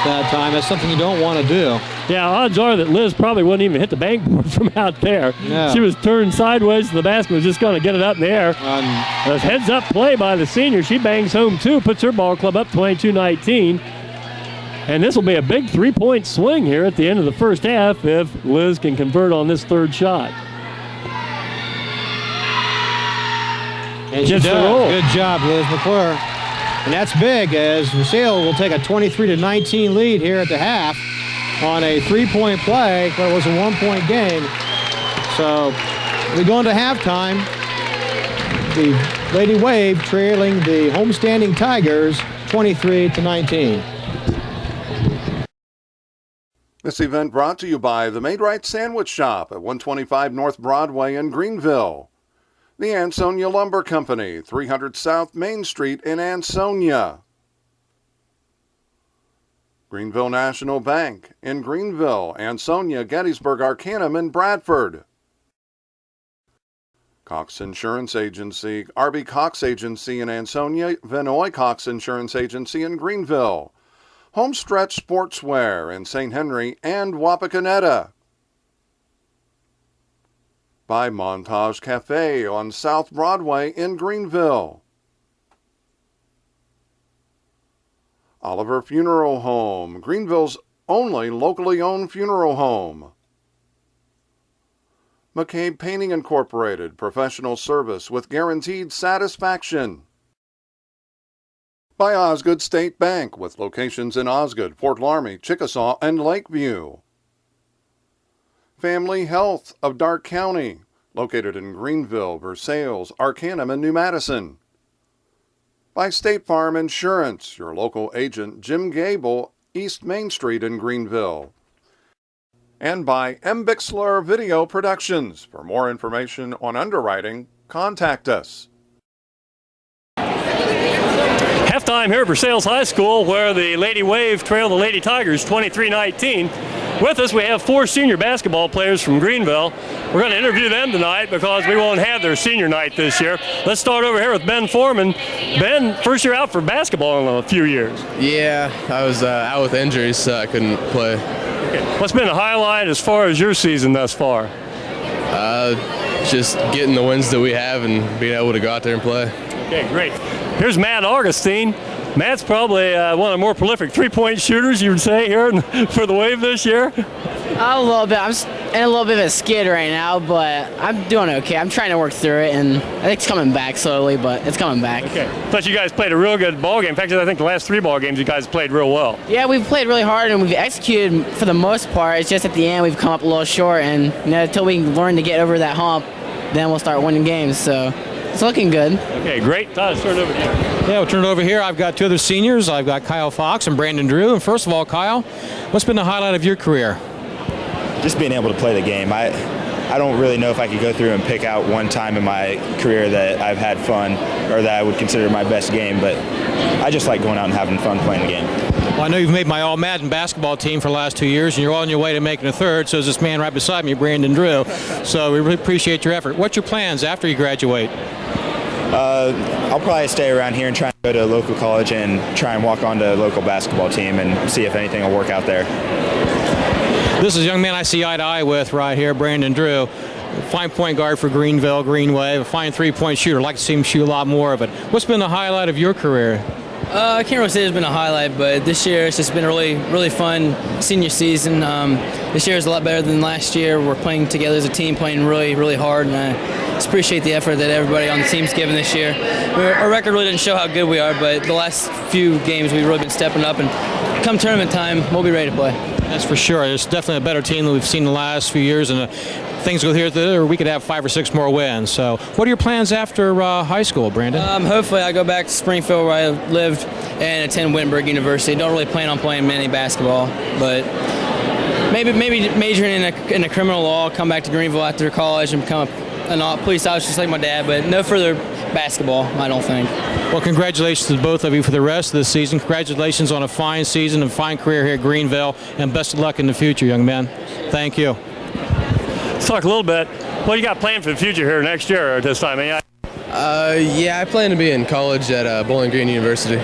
that time. That's something you don't want to do. Yeah, odds are that Liz probably wouldn't even hit the bankboard from out there. No. She was turned sideways to the basket, was just going to get it up in the air. A heads-up play by the senior. She bangs home 2, puts her ball club up 22-19. And this will be a big 3-point swing here at the end of the first half if Liz can convert on this third shot. And she Gets the does. roll. Good job, Liz McClure. And that's big, as Versailles will take a 23-19 lead here at the half on a 3-point play, but it was a 1-point game. So we go into halftime. The Lady Wave trailing the homestanding Tigers 23-19. This event brought to you by the Made Right Sandwich Shop at 125 North Broadway in Greenville. The Ansonia Lumber Company, 300 South Main Street in Ansonia. Greenville National Bank in Greenville, Ansonia, Gettysburg, Arcanum, and Bradford. Cox Insurance Agency, RB Cox Agency in Ansonia, Vinoy Cox Insurance Agency in Greenville. Homestretch Sportswear in St. Henry and Wapakoneta. By Montage Cafe on South Broadway in Greenville. Oliver Funeral Home, Greenville's only locally owned funeral home. McCabe Painting Incorporated, professional service with guaranteed satisfaction. By Osgood State Bank, with locations in Osgood, Fort Laramie, Chickasaw, and Lakeview. Family Health of Darke County, located in Greenville, Versailles, Arcanum, and New Madison. By State Farm Insurance, your local agent Jim Gable, East Main Street in Greenville. And by M. Bixler Video Productions. For more information on underwriting, contact us. Halftime here at Versailles High School, where the Lady Wave trail the Lady Tigers 23-19. With us, we have 4 senior basketball players from Greenville. We're going to interview them tonight because we won't have their senior night this year. Let's start over here with Ben Foreman. Ben, first year out for basketball in a few years. Yeah, I was out with injuries, so I couldn't play. Okay. What's been the highlight as far as your season thus far? Just getting the wins that we have and being able to go out there and play. Okay, great. Here's Matt Augustine. Matt's probably one of the more prolific three-point shooters, you would say, here for the Wave this year. A little bit. I'm in a little bit of a skid right now, but I'm doing okay. I'm trying to work through it, and I think it's coming back slowly, but it's coming back. Okay. Plus, you guys played a real good ball game. In fact, I think the last 3 ball games you guys played real well. Yeah, we've played really hard, and we've executed for the most part. It's just at the end we've come up a little short, and until we learn to get over that hump, then we'll start winning games. So it's looking good. Okay, great. Todd, turn it over to you. Yeah, we'll turn it over here. I've got 2 other seniors. I've got Kyle Fox and Brandon Drew. And first of all, Kyle, what's been the highlight of your career? Just being able to play the game. I don't really know if I could go through and pick out one time in my career that I've had fun or that I would consider my best game, but I just like going out and having fun playing the game. Well, I know you've made my All-Madden basketball team for the last 2 years, and you're on your way to making a third, so is this man right beside me, Brandon Drew. So we really appreciate your effort. What's your plans after you graduate? I'll probably stay around here and try and go to a local college and try and walk onto a local basketball team and see if anything will work out there. This is a young man I see eye to eye with right here, Brandon Drew. Fine point guard for Greenville, Green Wave, a fine three-point shooter. I'd like to see him shoot a lot more of it. What's been the highlight of your career? I can't really say there's been a highlight, but this year it's just been a really fun senior season. This year is a lot better than last year. We're playing together as a team, playing really hard, and I just appreciate the effort that everybody on the team's given this year. Our record really didn't show how good we are, but the last few games we've really been stepping up, and come tournament time, we'll be ready to play. That's for sure. It's definitely a better team than we've seen the last few years, and things go here, we could have 5 or 6 more wins. So what are your plans after high school, Brandon? Hopefully I go back to Springfield where I lived and attend Wittenberg University. Don't really plan on playing many basketball, but maybe majoring in a criminal law, come back to Greenville after college and become a police officer just like my dad, but no further basketball, I don't think. Well, congratulations to both of you for the rest of the season. Congratulations on a fine season and fine career here at Greenville, and best of luck in the future, young man. Thank you. Let's talk a little bit. What do you got planned for the future here next year or this time? Yeah, I plan to be in college at Bowling Green University.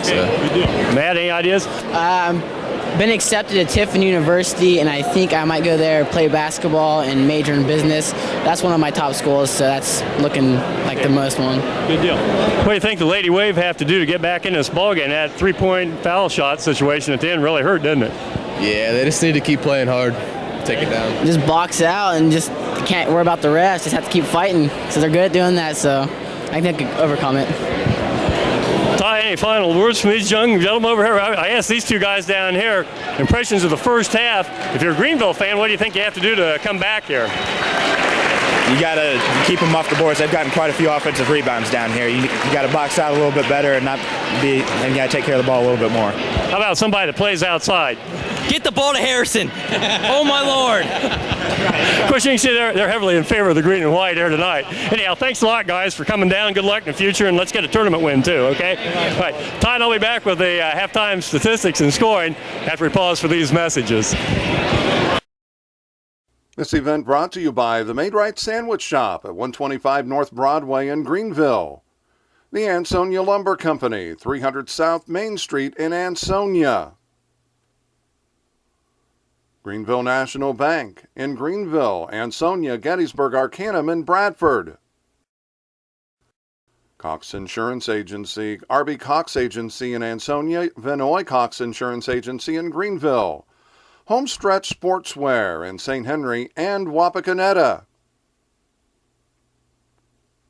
So. Matt, any ideas? Been accepted at Tiffin University, and I think I might go there, play basketball, and major in business. That's one of my top schools, so that's looking like the most one. Good deal. What do you think the Lady Wave have to do to get back in this ballgame? That three-point foul shot situation at the end really hurt, didn't it? Yeah, they just need to keep playing hard, take it down. Just box out and just can't worry about the rest. Just have to keep fighting. So they're good at doing that, so I think they can overcome it. Ty, any final words from these young gentlemen over here? I asked these two guys down here, impressions of the first half. If you're a Greenville fan, what do you think you have to do to come back here? You got to keep them off the boards. They've gotten quite a few offensive rebounds down here. You got to box out a little bit better and you got to take care of the ball a little bit more. How about somebody that plays outside? Get the ball to Harrison. Oh, my Lord. Of course, you can see they're heavily in favor of the green and white here tonight. Anyhow, thanks a lot, guys, for coming down. Good luck in the future, and let's get a tournament win, too, okay? All right, Ty and I'll be back with the halftime statistics and scoring after we pause for these messages. This event brought to you by the Made Right Sandwich Shop at 125 North Broadway in Greenville. The Ansonia Lumber Company, 300 South Main Street in Ansonia. Greenville National Bank in Greenville, Ansonia, Gettysburg, Arcanum, and Bradford. Cox Insurance Agency, RB Cox Agency in Ansonia, Vinoy Cox Insurance Agency in Greenville. Homestretch Sportswear in St. Henry and Wapakoneta.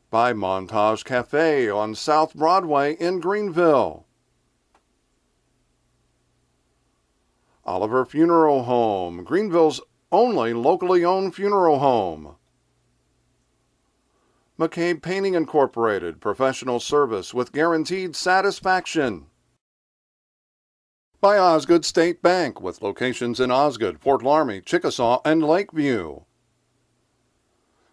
By Montage Cafe on South Broadway in Greenville. Oliver Funeral Home, Greenville's only locally owned funeral home. McCabe Painting Incorporated, professional service with guaranteed satisfaction. By Osgood State Bank, with locations in Osgood, Fort Laramie, Chickasaw, and Lakeview.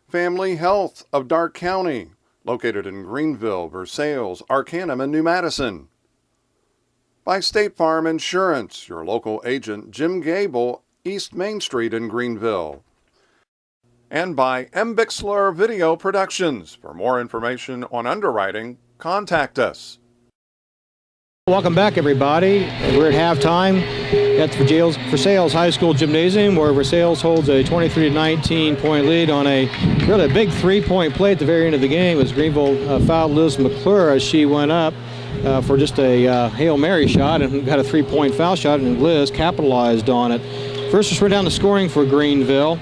Family Health of Darke County, located in Greenville, Versailles, Arcanum, and New Madison. By State Farm Insurance, your local agent Jim Gable, East Main Street in Greenville. And by M. Bixler Video Productions. For more information on underwriting, contact us. Welcome back, everybody. We're at halftime at the Versailles High School Gymnasium, where Versailles holds a 23-19 point lead on a really big three-point play at the very end of the game as Greenville fouled Liz McClure as she went up for just a Hail Mary shot and got a three-point foul shot, and Liz capitalized on it. First, let's run down the scoring for Greenville.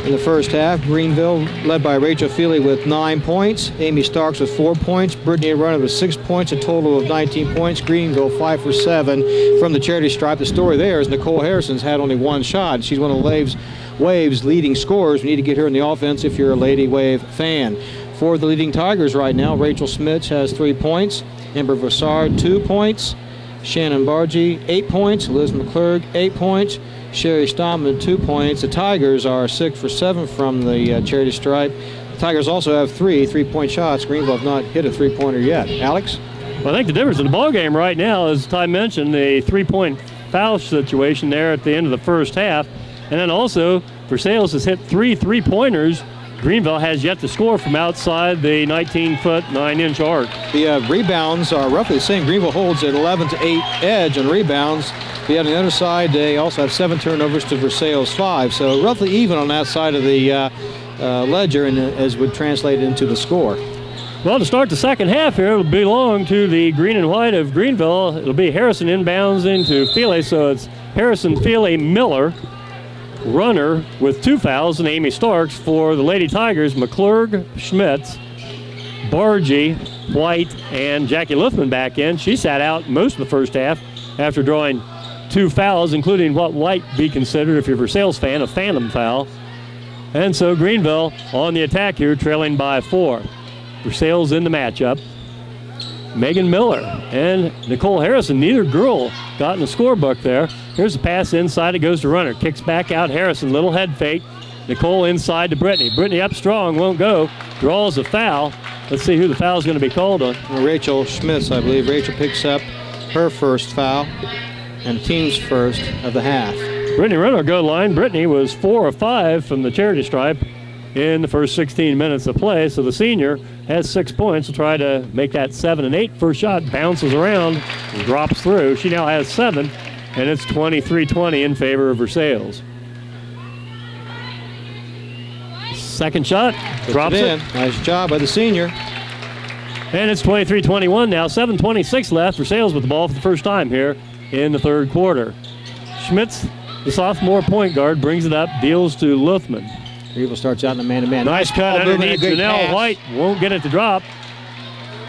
In the first half, Greenville led by Rachel Feely with 9 points, Amy Starks with 4 points, Brittany Runner with 6 points, a total of 19 points. Greenville 5 for 7 from the charity stripe. The story there is Nicole Harrison's had only one shot. She's one of the Wave's leading scorers. We need to get her in the offense if you're a Lady Wave fan. For the leading Tigers right now, Rachel Smits has 3 points, Amber Vassard 2 points, Shannon Bargy 8 points, Liz McClurg 8 points, Sherry Stoneman 2 points. The Tigers are 6 for 7 from the charity stripe. The Tigers also have 3 3-point shots. Greenville have not hit a three-pointer yet. Alex? Well, I think the difference in the ballgame right now, as Ty mentioned, the three-point foul situation there at the end of the first half. And then also, Versailles has hit 3 3-pointers. Greenville has yet to score from outside the 19-foot, 9-inch arc. The rebounds are roughly the same. Greenville holds an 11-8 edge on rebounds. But on the other side, they also have 7 turnovers to Versailles' 5. So roughly even on that side of the ledger, and as would translate into the score. Well, to start the second half here, it'll belong to the green and white of Greenville. It'll be Harrison inbounds into Feely, so it's Harrison, Feely, Miller, Runner with 2 fouls, and Amy Starks for the Lady Tigers. McClurg, Schmitz, Bargy, White, and Jackie Liffman back in. She sat out most of the first half after drawing 2 fouls, including what might be considered, if you're a Versailles fan, a phantom foul. And so Greenville on the attack here, trailing by 4. Versailles in the matchup. Megan Miller and Nicole Harrison, neither girl got in the scorebook there. Here's the pass inside, it goes to Runner. Kicks back out, Harrison, little head fake. Nicole inside to Brittany. Brittany up strong, won't go. Draws a foul. Let's see who the foul is going to be called on. Rachel Schmitz, I believe. Rachel picks up her first foul and the team's first of the half. Brittany Renner go line. Brittany was 4 of 5 from the charity stripe in the first 16 minutes of play. So the senior has 6 points. Will try to make that 7 and 8. First shot bounces around and drops through. She now has 7, and it's 23-20 in favor of Versailles. Second shot, drops it. Nice job by the senior. And it's 23-21 now. 7:26 left. Versailles with the ball for the first time here in the third quarter. Schmitz, the sophomore point guard, brings it up, deals to Luthman. Greenville starts out in a man-to-man. Nice cut underneath. Janelle White won't get it to drop.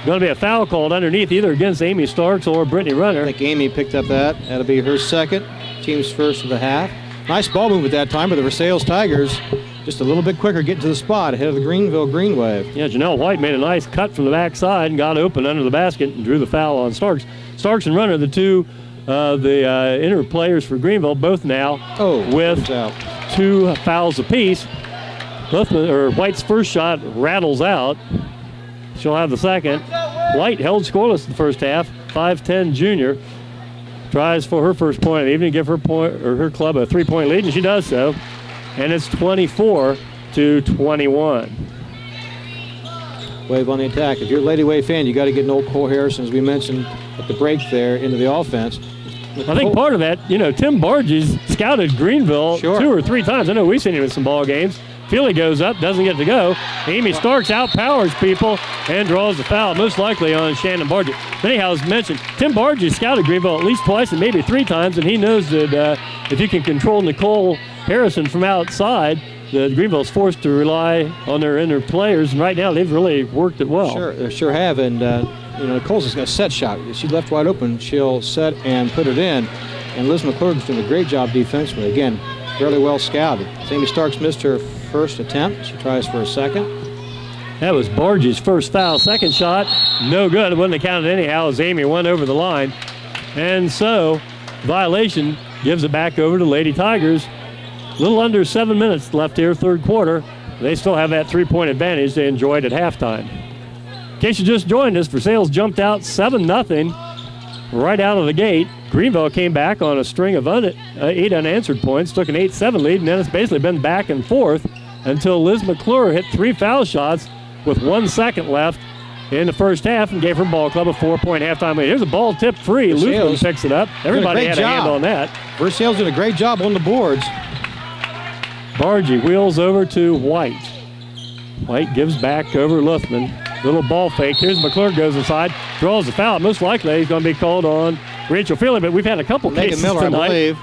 Going to be a foul called underneath, either against Amy Starks or Brittany Renner. I think Amy picked up that. That'll be her second. Team's first of the half. Nice ball move at that time by the Versailles Tigers. Just a little bit quicker getting to the spot ahead of the Greenville Green Wave. Yeah, Janelle White made a nice cut from the backside and got open under the basket and drew the foul on Starks. Starks and Renner, the two inner players for Greenville, both now with 2 fouls apiece. White's first shot rattles out. She'll have the second. White held scoreless in the first half. 5'10" junior tries for her first point of the evening, give her club a 3-point lead, and she does so. And it's 24-21. Wave on the attack. If you're a Lady Wave fan, you got to get Noel Cole Harrison, as we mentioned at the break there, into the offense. I think part of that, Tim Barges scouted Greenville 2 or 3 times. I know we've seen him in some ball games. Feely goes up, doesn't get to go. Amy Starks outpowers people and draws the foul, most likely on Shannon Barges. But anyhow, as mentioned, Tim Barges scouted Greenville at least twice and maybe 3 times, and he knows that if you can control Nicole Harrison from outside, the Greenville's forced to rely on their inner players, and right now they've really worked it well. Sure, they sure have, and Nicole's has got a set shot. If she left wide open, she'll set and put it in, and Liz McClurg's doing a great job defensively. Again, fairly well scouted. Amy Starks missed her first attempt. She tries for a second. That was Barges' first foul. Second shot, no good. It wouldn't have counted anyhow as Amy went over the line. And so, violation gives it back over to Lady Tigers. A little under 7 minutes left here, third quarter. They still have that 3-point advantage they enjoyed at halftime. In case you just joined us, Versailles jumped out 7-0 right out of the gate. Greenville came back on a string of 8 unanswered points, took an 8-7 lead, and then it's basically been back and forth until Liz McClure hit 3 foul shots with 1 second left in the first half and gave her ball club a 4-point halftime lead. Here's a ball tip free. Lutheran picks it up. Everybody had a hand on that. Versailles did a great job on the boards. Bargy wheels over to White. White gives back over Luthman. Little ball fake. Here's McClure, goes inside, draws the foul. Most likely he's going to be called on Rachel Feely, but we've had a couple cases Miller, tonight. I believe.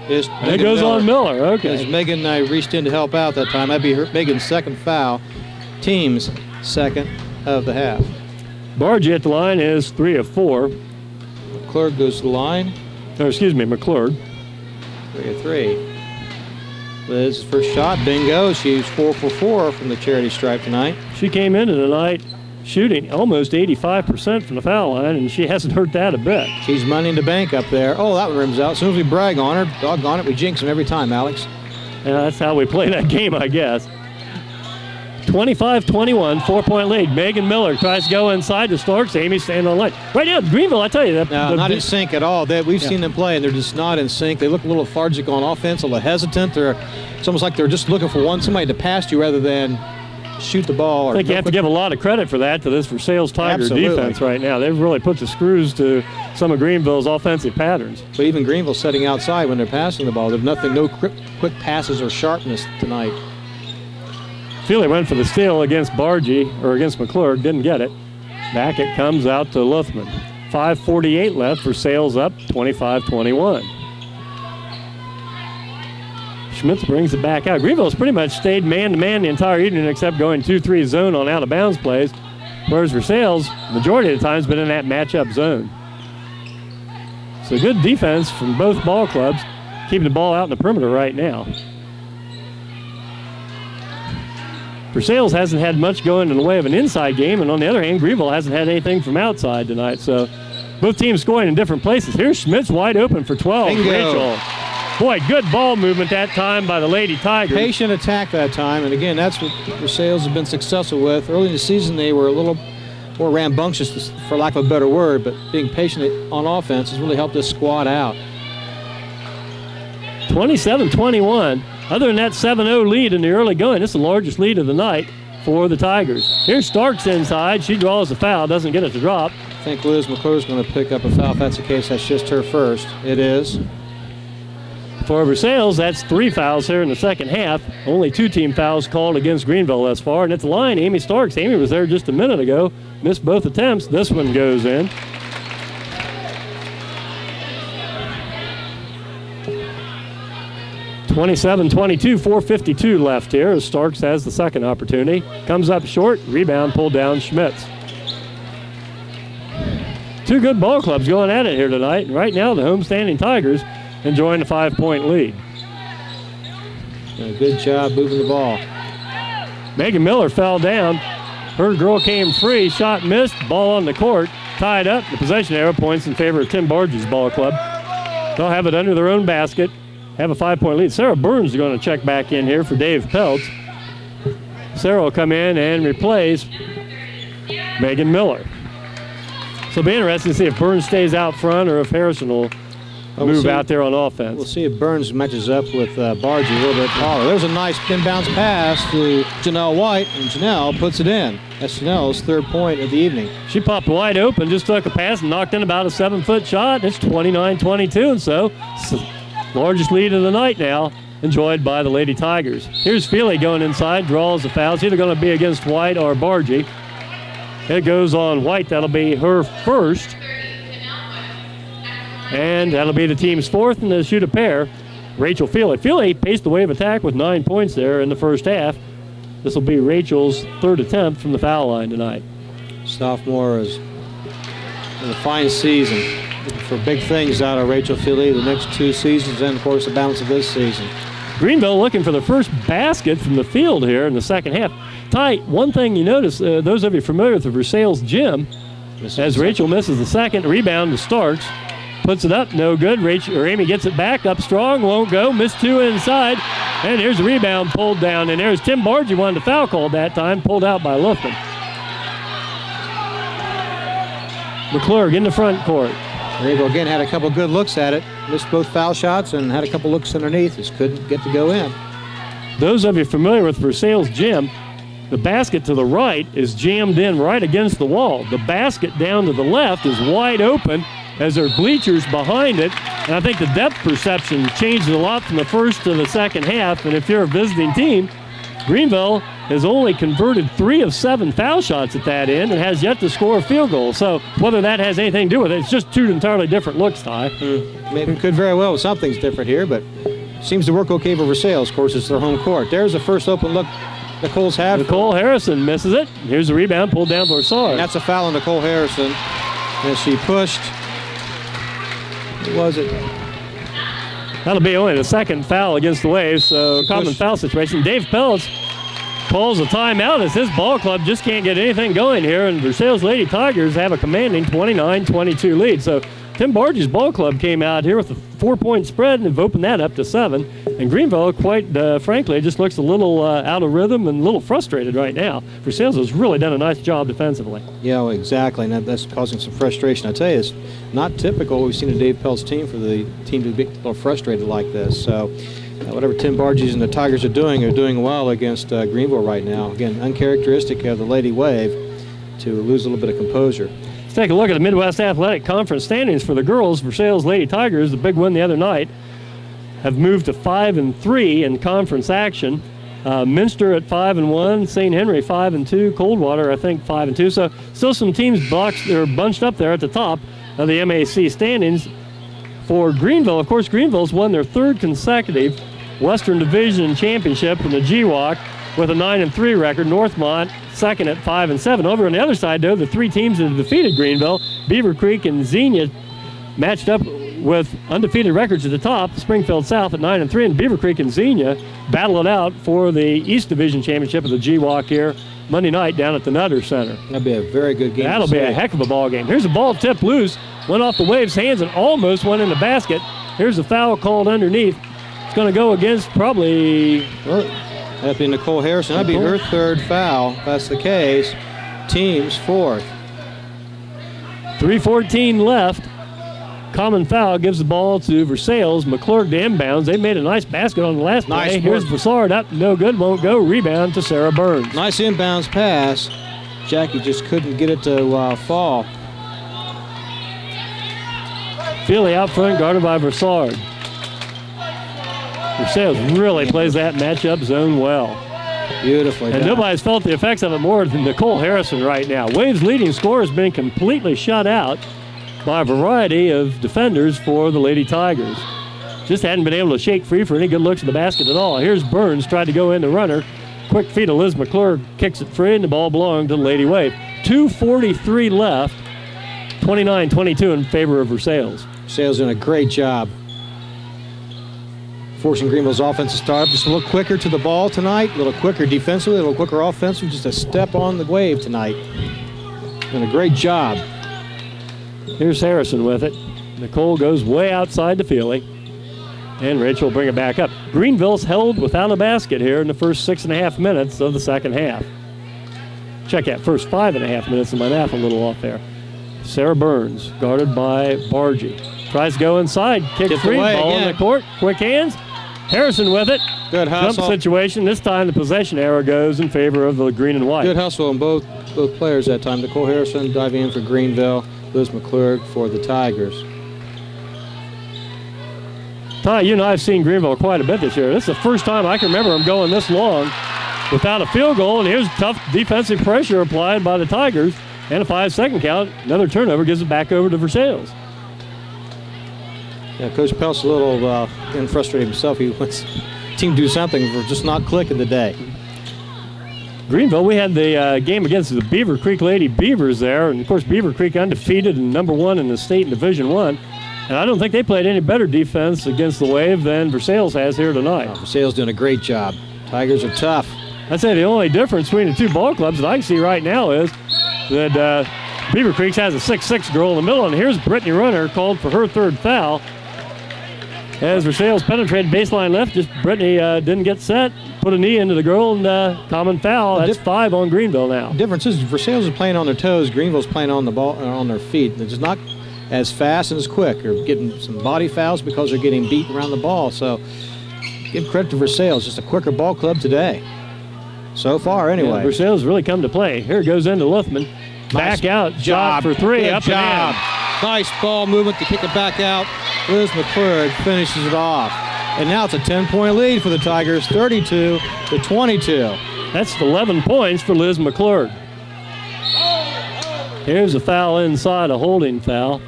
It goes on Miller, okay. As Megan reached in to help out that time. That'd be Megan's second foul. Team's second of the half. Bargy at the line is 3 of 4. McClure goes to the line. McClure. 3 of 3. Liz's first shot, bingo. She's 4 for 4 from the charity stripe tonight. She came into tonight shooting almost 85% from the foul line, and she hasn't hurt that a bit. She's money in the bank up there. Oh, that one rims out. As soon as we brag on her, doggone it, we jinx them every time, Alex. Yeah, that's how we play that game, I guess. 25-21, 4-point lead. Megan Miller tries to go inside to Starks. Amy standing on the line. Right now, Greenville, I tell you. Not in sync at all. We've seen them play, and they're just not in sync. They look a little lethargic on offense, a little hesitant. It's almost like they're just looking for somebody to pass you rather than shoot the ball. I think you have to give a lot of credit for that to this Versailles Tiger defense right now. They've really put the screws to some of Greenville's offensive patterns. But even Greenville setting outside when they're passing the ball. There's no quick passes or sharpness tonight. Feely went for the steal against against McClure, didn't get it. Back it comes out to Luthman. 5:48 left. Versailles up 25-21. Schmitz brings it back out. Greenville's pretty much stayed man-to-man the entire evening except going 2-3 zone on out-of-bounds plays, whereas Versailles, majority of the time, has been in that matchup zone. So good defense from both ball clubs, keeping the ball out in the perimeter right now. Versailles hasn't had much going in the way of an inside game, and on the other hand, Greenville hasn't had anything from outside tonight. So both teams scoring in different places. Here's Schmitz wide open for 12. Bingo. Rachel. Boy, good ball movement that time by the Lady Tigers. Patient attack that time, and again, that's what Versailles has been successful with. Early in the season, they were a little more rambunctious, for lack of a better word, but being patient on offense has really helped this squad out. 27-21. Other than that 7-0 lead in the early going, it's the largest lead of the night for the Tigers. Here's Starks inside. She draws the foul, doesn't get it to drop. I think Liz McClure's going to pick up a foul. If that's the case, that's just her first. It is. For Versailles, that's 3 fouls here in the second half. Only 2 team fouls called against Greenville thus far. And at the line, Amy Starks. Amy was there just a minute ago. Missed both attempts. This one goes in. (27-22), 4:52 left here as Starks has the second opportunity. Comes up short, rebound pulled down Schmitz. 2 good ball clubs going at it here tonight. And right now, the homestanding Tigers enjoying a 5-point lead. A good job moving the ball. Megan Miller fell down. Her girl came free, shot missed, ball on the court, tied up. The possession arrow points in favor of Tim Barge's ball club. They'll have it under their own basket, have a 5-point lead. Sarah Burns is going to check back in here for Dave Peltz. Sarah will come in and replace Megan Miller. So it'll be interesting to see if Burns stays out front or if Harrison will move out there on offense. We'll see if Burns matches up with Barge a little bit taller. There's a nice inbounds pass to Janelle White, and Janelle puts it in. That's Janelle's 3rd point of the evening. She popped wide open, just took a pass and knocked in about a 7-foot shot. It's 29-22, and so it's the largest lead of the night now, enjoyed by the Lady Tigers. Here's Feely going inside, draws the foul. It's either going to be against White or Bargy. It goes on White. That'll be her first. And that'll be the team's 4th, and they'll shoot a pair. Rachel Feely. Feely paced the wave attack with 9 points there in the first half. This will be Rachel's 3rd attempt from the foul line tonight. Sophomore is in a fine season. Looking for big things out of Rachel Feely the next 2 seasons and, of course, the balance of this season. Greenville looking for the first basket from the field here in the second half. Ty, one thing you notice, those of you familiar with the Versailles gym, as Rachel misses the second, rebound to Starks. Puts it up, no good. Amy gets it back up strong, won't go. Missed 2 inside. And here's the rebound pulled down. And there's Tim Bargy wanted the foul called that time, pulled out by Lufkin. McClure in the front court. Greenville again had a couple good looks at it. Missed both foul shots and had a couple looks underneath. Just couldn't get to go in. Those of you familiar with Versailles gym, the basket to the right is jammed in right against the wall. The basket down to the left is wide open as there are bleachers behind it. And I think the depth perception changed a lot from the first to the second half. And if you're a visiting team, Greenville has only converted 3 of 7 foul shots at that end and has yet to score a field goal. So whether that has anything to do with it, it's just 2 entirely different looks, Ty. Maybe it could very well. Something's different here, but seems to work okay for Versailles. Of course, it's their home court. There's the first open look Nicole's had. Nicole Harrison misses it. Here's the rebound pulled down for Versailles. And that's a foul on Nicole Harrison as she pushed. What was it? That'll be only the second foul against the Wave, so common foul situation. Dave Peltz calls a timeout as his ball club just can't get anything going here, and Versailles Lady Tigers have a commanding 29-22 lead. So Tim Barge's ball club came out here with a 4-point spread and have opened that up to 7. And Greenville, quite frankly, just looks a little out of rhythm and a little frustrated right now. Versailles has really done a nice job defensively. Yeah, well, exactly, and that's causing some frustration. I tell you, it's not typical we've seen a Dave Pelt's team for the team to be a little frustrated like this. So whatever Tim Barges and the Tigers are doing well against Greenville right now. Again, uncharacteristic of the Lady Wave to lose a little bit of composure. Let's take a look at the Midwest Athletic Conference standings for the girls. Versailles Lady Tigers, the big win the other night, have moved to 5-3 in conference action. Minster at 5-1, St. Henry 5-2, Coldwater I think 5-2. So still some teams bunched up there at the top of the MAC standings. For Greenville, of course, Greenville's won their 3rd consecutive Western Division championship in the GWOC with a 9-3 record. Northmont second at 5-7. Over on the other side, though, the 3 teams that have defeated Greenville, Beaver Creek and Xenia, matched up with undefeated records at the top. Springfield South at 9-3, and Beaver Creek and Xenia battle it out for the East Division championship of the GWOC here Monday night down at the Nutter Center. That'll be a very good game. That'll be a heck of a ball game. Here's a ball tipped loose, went off the Wave's hands and almost went in the basket. Here's a foul called underneath. It's going to go against probably... Well, that'd be Nicole Harrison. That'd be her 3rd foul. If that's the case. Team's 4th. 3:14 left. common foul gives the ball to Versailles. McClurg to inbounds. They made a nice basket on the last play. Here's Broussard up. No good. Won't go. Rebound to Sarah Burns. Nice inbounds pass. Jackie just couldn't get it to fall. Feely out front, guarded by Broussard. Versailles really plays that matchup zone well. Beautifully and done. Nobody's felt the effects of it more than Nicole Harrison right now. Wave's leading scorer has been completely shut out by a variety of defenders for the Lady Tigers. Just hadn't been able to shake free for any good looks at the basket at all. Here's Burns, tried to go in the runner. Quick feed of Liz McClure, kicks it free, and the ball belonged to the Lady Wave. 2:43 left, 29-22 in favor of Versailles. Versailles doing a great job forcing Greenville's offense to start just a little quicker to the ball tonight, a little quicker defensively, a little quicker offensively, just a step on the Wave tonight. Doing a great job. Here's Harrison with it. Nicole goes way outside to Feely. And Rachel will bring it back up. Greenville's held without a basket here in the first 6.5 minutes of the second half. Check that first 5.5 minutes of my math a little off there. Sarah Burns, guarded by Bargy. Tries to go inside, kick free, ball in the court, quick hands. Harrison with it. Good hustle. Jump situation. This time the possession arrow goes in favor of the green and white. Good hustle on both players that time. Nicole Harrison diving in for Greenville. Liz McClurg for the Tigers. Ty, you and I have seen Greenville quite a bit this year. This is the first time I can remember them going this long without a field goal, and here's tough defensive pressure applied by the Tigers, and a 5-second count. Another turnover gives it back over to Versailles. Yeah, Coach Pelt's a little getting frustrated himself. He wants the team to do something for just not clicking today. Greenville, we had the game against the Beaver Creek Lady Beavers there, and of course Beaver Creek undefeated and #1 in the state in Division I. And I don't think they played any better defense against the Wave than Versailles has here tonight. Versailles doing a great job. Tigers are tough. I'd say the only difference between the two ball clubs that I can see right now is that Beaver Creek has a 6'6" girl in the middle, and here's Brittany Runner called for her third foul. As Versailles penetrated baseline left, just Brittany didn't get set, put a knee into the girl, and common foul. That's 5 on Greenville now. The difference is Versailles is playing on their toes. Greenville's playing on the ball on their feet. They're just not as fast and as quick. They're getting some body fouls because they're getting beat around the ball. So give credit to Versailles. Just a quicker ball club today. So far, anyway. Yeah, Versailles really come to play. Here it goes into Luthman. Back out, shot for 3, Good up job. and in. Nice ball movement to kick it back out. Liz McClurg finishes it off. And now it's a 10-point lead for the Tigers, 32-22. That's 11 points for Liz McClurg. Here's a foul inside, a holding foul.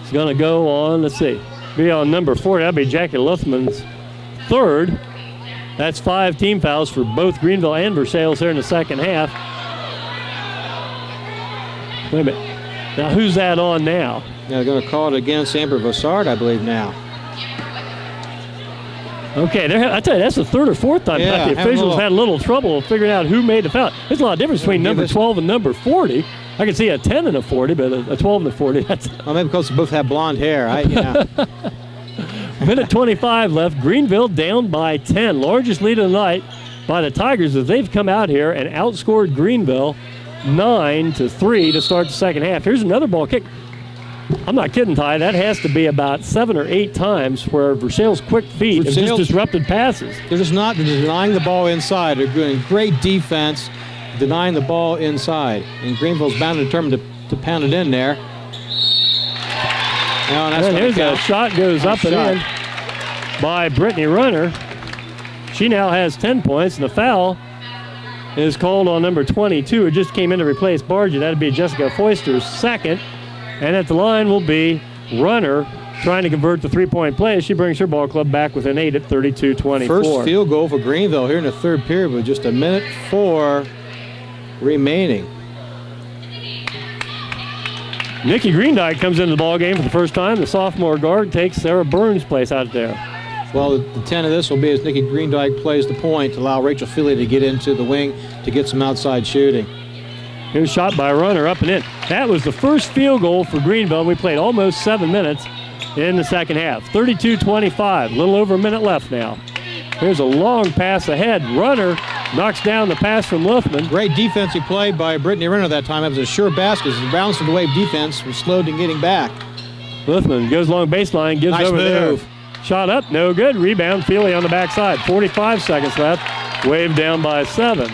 It's going to go on, let's see, be on number 4. That'd be Jackie Luthman's third. That's 5 team fouls for both Greenville and Versailles here in the second half. Wait a minute. Now, who's that on now? They're going to call it against Amber Vossard, I believe, now. Okay, I tell you, that's the third or fourth time the officials had a little trouble figuring out who made the foul. There's a lot of difference between number 12 and number 40. I can see a 10 and a 40, but a 12 and a 40, that's... Well, maybe because they both have blonde hair. Minute 25 left. Greenville down by 10. Largest lead of the night by the Tigers as they've come out here and outscored Greenville 9-3 to start the second half. Here's another ball kick. I'm not kidding, Ty. That has to be about 7 or 8 times where Versailles' quick feet have just disrupted passes. They're just not denying the ball inside. They're doing great defense, denying the ball inside. And Greenville's bound and determined to pound it in there. And here's a shot goes up and in by Brittany Runner. She now has 10 points, and the foul is called on number 22. It just came in to replace Bargy. That'd be Jessica Foister's second. And at the line will be Runner trying to convert the three-point play as she brings her ball club back within 8 at 32-24. First field goal for Greenville here in the third period with just 1:04 remaining. Nikki Greendyke comes into the ball game for the first time. The sophomore guard takes Sarah Burns' place out there. Well, the 10 of this will be as Nikki Greendyke plays the point to allow Rachel Feely to get into the wing to get some outside shooting. Here's a shot by Runner up and in. That was the first field goal for Greenville. We played almost 7 minutes in the second half. 32-25, a little over a minute left now. Here's a long pass ahead. Runner knocks down the pass from Luthman. Great defensive play by Brittany Runner that time. It was a sure basket. The balance of the Wave defense was slowed in getting back. Lithman goes long baseline, gives Nice over move. there. Shot up, no good. Rebound, Feely on the backside. 45 seconds left. Wave down by 7.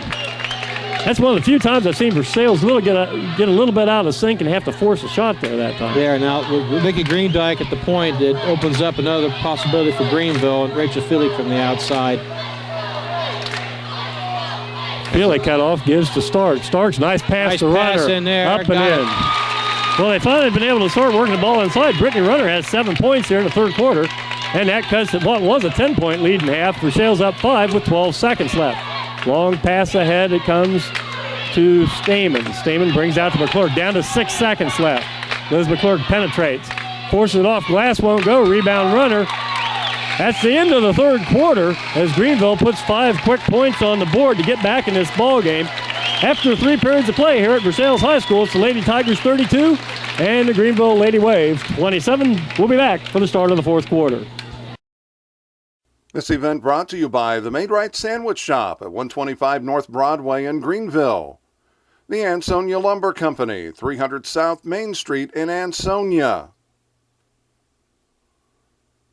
That's one of the few times I've seen Versailles get a little bit out of sync and have to force a shot there that time. There, now with Nikki Greendyke at the point, it opens up another possibility for Greenville and Rachel Feely from the outside. Feely cut off, gives to Starks. Starks, nice pass Nice to pass Runner. in there. Up and Got in. Well, they finally been able to start working the ball inside. Brittany Runner has 7 points here in the third quarter, and that cuts it what was a 10-point lead in half. Versailles up 5 with 12 seconds left. Long pass ahead. It comes to Stamen. Stamen brings out to McClurg. Down to 6 seconds left. Liz McClurg penetrates. Forces it off. Glass won't go. Rebound Runner. That's the end of the third quarter as Greenville puts 5 quick points on the board to get back in this ball game. After 3 periods of play here at Versailles High School, it's the Lady Tigers 32 and the Greenville Lady Wave 27. We'll be back for the start of the fourth quarter. This event brought to you by the Made Right Sandwich Shop at 125 North Broadway in Greenville. The Ansonia Lumber Company, 300 South Main Street in Ansonia.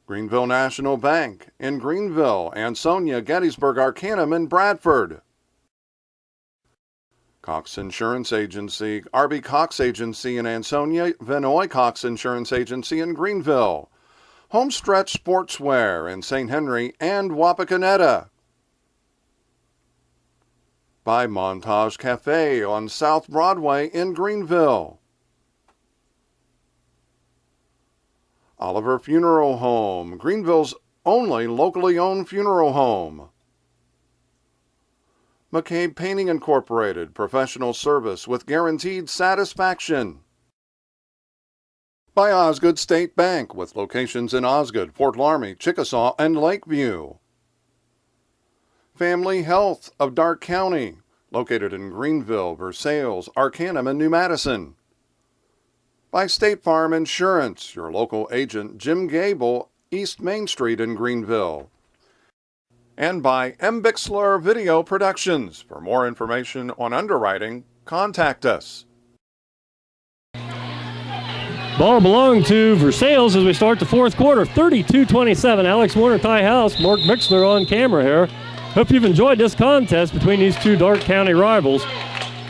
Greenville National Bank in Greenville, Ansonia, Gettysburg, Arcanum, and Bradford. Cox Insurance Agency, RB Cox Agency in Ansonia, Vinoy Cox Insurance Agency in Greenville. Homestretch Sportswear in St. Henry and Wapakoneta. By Montage Cafe on South Broadway in Greenville. Oliver Funeral Home, Greenville's only locally owned funeral home. McCabe Painting Incorporated, professional service with guaranteed satisfaction. By Osgood State Bank, with locations in Osgood, Fort Laramie, Chickasaw, and Lakeview. Family Health of Darke County, located in Greenville, Versailles, Arcanum, and New Madison. By State Farm Insurance, your local agent Jim Gable, East Main Street in Greenville. And by M. Bixler Video Productions. For more information on underwriting, contact us. Ball belonged to Versailles as we start the fourth quarter. 32-27. Alex Warner, Ty House, Mark Bixler on camera here. Hope you've enjoyed this contest between these two Darke County rivals.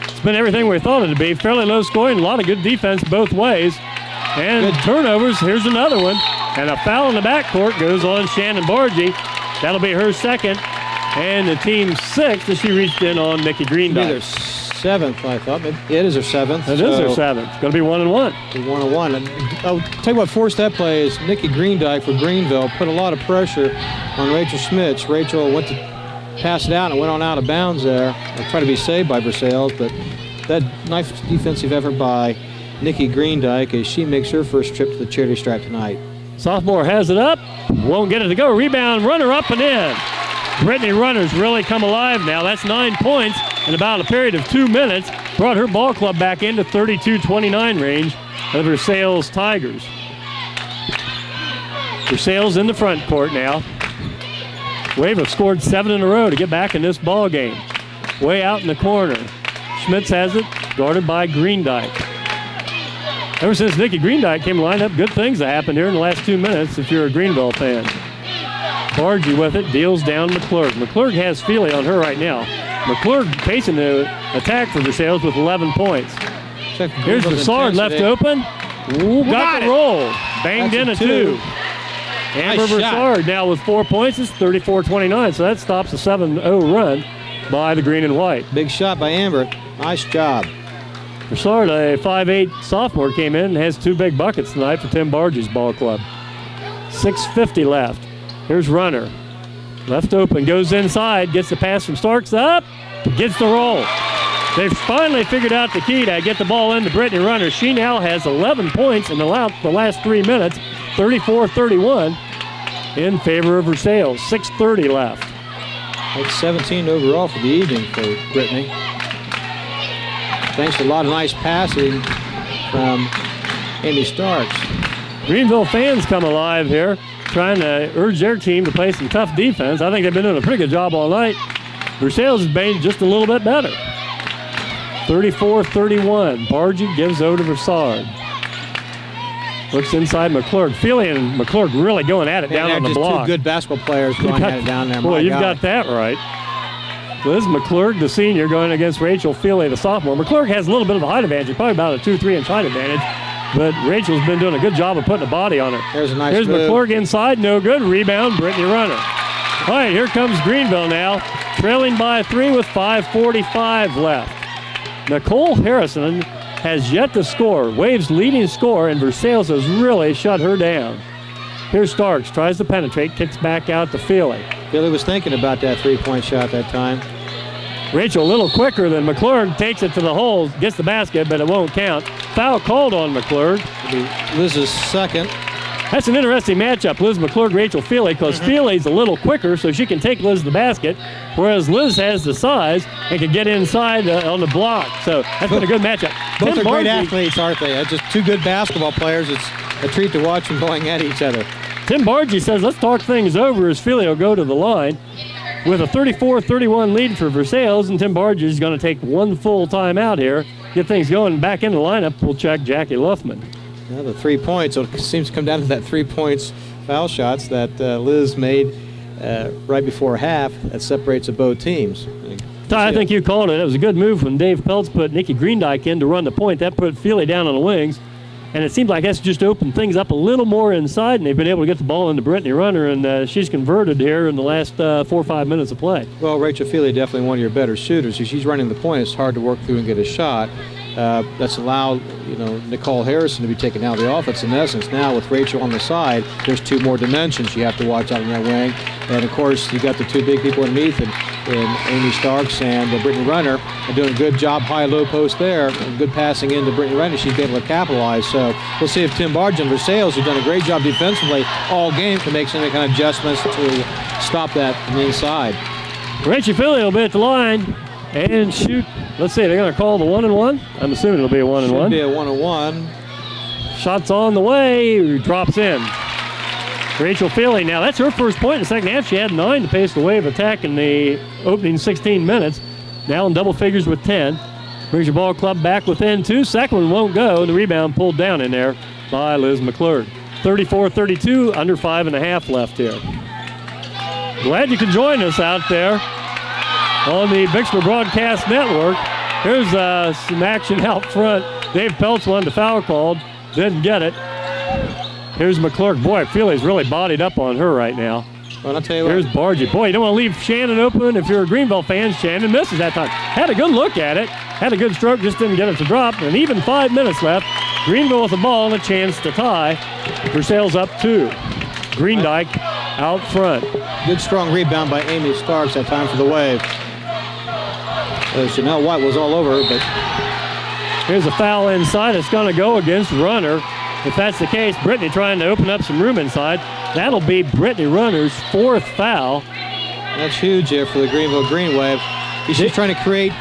It's been everything we thought it would be. Fairly low scoring, a lot of good defense both ways. And good turnovers. Here's another one. And a foul in the backcourt goes on Shannon Bargy. That'll be her second. And the team's sixth as she reached in on Nikki Greendyke. 7th, I thought. It is her 7th. It is her 7th. It's going to be 1-1. 1-1. And I'll tell you what forced that play is Nikki Greendyke for Greenville put a lot of pressure on Rachel Schmitz. Rachel went to pass it out and went on out of bounds there. I'll try to be saved by Versailles, but that nice defensive effort by Nikki Greendyke as she makes her first trip to the charity stripe tonight. Sophomore has it up. Won't get it to go. Rebound, Runner up and in. Brittany Runner's really come alive now. That's 9 points in about a period of 2 minutes. Brought her ball club back into 32-29 range of Versailles Tigers. Versailles in the front court now. Wave have scored 7 in a row to get back in this ball game. Way out in the corner. Schmitz has it, guarded by Greendyke. Ever since Nikki Greendyke came lined up, good things have happened here in the last 2 minutes if you're a Greenville fan. Bargy with it, deals down McClurg. McClurg has Feely on her right now. McClurg pacing the attack for Versailles with 11 points. Here's Broussard left open. Ooh, got the roll. Banged in a 2. Amber Broussard now with 4 points. It's 34-29, so that stops a 7-0 run by the green and white. Big shot by Amber. Nice job. Broussard, a 5'8 sophomore, came in and has 2 big buckets tonight for Tim Bargy's ball club. 6:50 left. Here's Runner. Left open, goes inside, gets the pass from Starks up, gets the roll. They've finally figured out the key to get the ball into Brittany Runner. She now has 11 points in the last 3 minutes, 34-31 in favor of Versailles. 6:30 left. That's 17 overall for the evening for Brittany. Thanks to a lot of nice passing from Amy Starks. Greenville fans come alive here, trying to urge their team to play some tough defense. I think they've been doing a pretty good job all night. Versailles has been just a little bit better. 34-31. Bargy gives over to Broussard. Looks inside McClurg. Feely and McClurg really going at it down on the block. Two good basketball players going at it down there. Boy, you've got that right. Liz McClurg, the senior, going against Rachel Feely, the sophomore. McClurg has a little bit of a height advantage, probably about a 2-3 inch height advantage. But Rachel's been doing a good job of putting a body on her. There's a nice Here's move. McClurg inside, no good. Rebound, Brittany Runner. All right, here comes Greenville now, trailing by 3 with 5:45 left. Nicole Harrison has yet to score. Wave's leading scorer, and Versailles has really shut her down. Here's Starks, tries to penetrate, kicks back out to Feely. Feely was thinking about that three-point shot that time. Rachel a little quicker than McClurg, takes it to the hole, gets the basket, but it won't count. Foul called on McClurg. Liz's second. That's an interesting matchup, Liz McClurg, Rachel Feely, because Feely's a little quicker, so she can take Liz the basket, whereas Liz has the size and can get inside on the block. So that's been a good matchup. Both Tim are great Bargy, athletes, aren't they? Just two good basketball players. It's a treat to watch them going at each other. Tim Bargy says, let's talk things over as Feely will go to the line. With a 34-31 lead for Versailles, and Tim Bargy is going to take one full time out here, get things going. Back in the lineup, we'll check Jackie Luffman. Now the 3 points, so it seems to come down to that 3 points foul shots that Liz made right before half that separates the both teams. Ty, I think you called it. It was a good move when Dave Peltz put Nikki Greendyke in to run the point. That put Feely down on the wings. And it seems like that's just opened things up a little more inside, and they've been able to get the ball into Brittany Runner, and she's converted here in the last 4 or 5 minutes of play. Well, Rachel Feely definitely one of your better shooters. If she's running the point, it's hard to work through and get a shot. That's allowed, Nicole Harrison to be taken out of the offense. In essence, now with Rachel on the side, there's two more dimensions you have to watch out in that wing. And of course, you got the two big people underneath, and Amy Starks and Brittany Runner are doing a good job high-low post there, and good passing into Brittany Runner. She's been able to capitalize. So we'll see if Tim Barge and Versailles, who've done a great job defensively all game, can make some kind of adjustments to stop that from the inside. Rachel Feely will be at the line and shoot. Let's see, they're going to call the 1-and-1. I'm assuming it'll be a 1-and-1. Should be a 1-and-1. Shots on the way, drops in. Rachel Feely, now that's her first point in the second half. She had 9 to pace the Wave attack in the opening 16 minutes. Now in double figures with 10. Brings your ball club back within 2. Second one won't go. The rebound pulled down in there by Liz McClurg. 34-32, under 5.5 left here. Glad you could join us out there on the Bixler Broadcast Network. Here's some action out front. Dave Peltz wanted the foul called, didn't get it. Here's McClurg. Boy, Feely's really bodied up on her right now. Well, I'll tell you what. Here's Bargy. Boy, you don't want to leave Shannon open. If you're a Greenville fan, Shannon misses that time. Had a good look at it. Had a good stroke, just didn't get it to drop. And even 5 minutes left. Greenville with the ball and a chance to tie. Versailles up 2. Greendyke out front. Good strong rebound by Amy Starks that time for the Wave. Chanel White was all over her, but here's a foul inside. It's going to go against Runner. If that's the case, Brittany trying to open up some room inside. That'll be Brittany Runner's 4th foul. That's huge here for the Greenville Green Wave. She's trying to create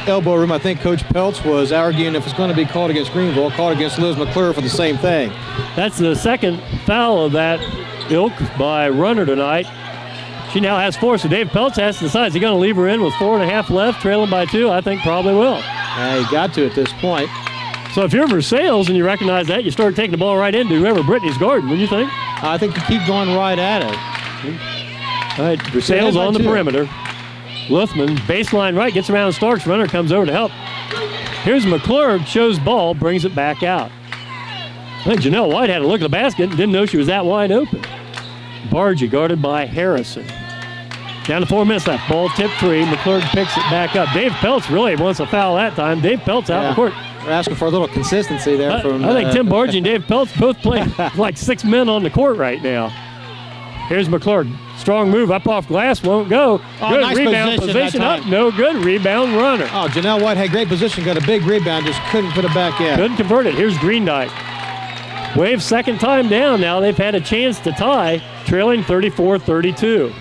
elbow room. I think Coach Peltz was arguing if it's going to be called against Greenville, called against Liz McClure for the same thing. That's the second foul of that ilk by Runner tonight. She now has 4, so Dave Peltz has to decide, is he going to leave her in with 4.5 left, trailing by 2? I think probably will. He got to at this point. So if you're Versailles and you recognize that, you start taking the ball right into whoever Brittany's guarding, wouldn't you think? I think you keep going right at it. All right, Versailles on the perimeter. Luthman, baseline right, gets around Starks. Runner comes over to help. Here's McClurg, shows ball, brings it back out. I think Janelle White had a look at the basket and didn't know she was that wide open. Bargy guarded by Harrison. Down to 4 minutes left. Ball tip 3. McClurg picks it back up. Dave Peltz really wants a foul that time. Dave Peltz out in the court. We're asking for a little consistency there. I think Tim Bargy and Dave Peltz both playing like 6 men on the court right now. Here's McClurg. Strong move up off glass. Won't go. Good nice rebound position up. No good. Rebound Runner. Oh, Janelle White had great position. Got a big rebound. Just couldn't put it back in. Couldn't convert it. Here's Greendyke. Wave second time down now. They've had a chance to tie, trailing 34-32.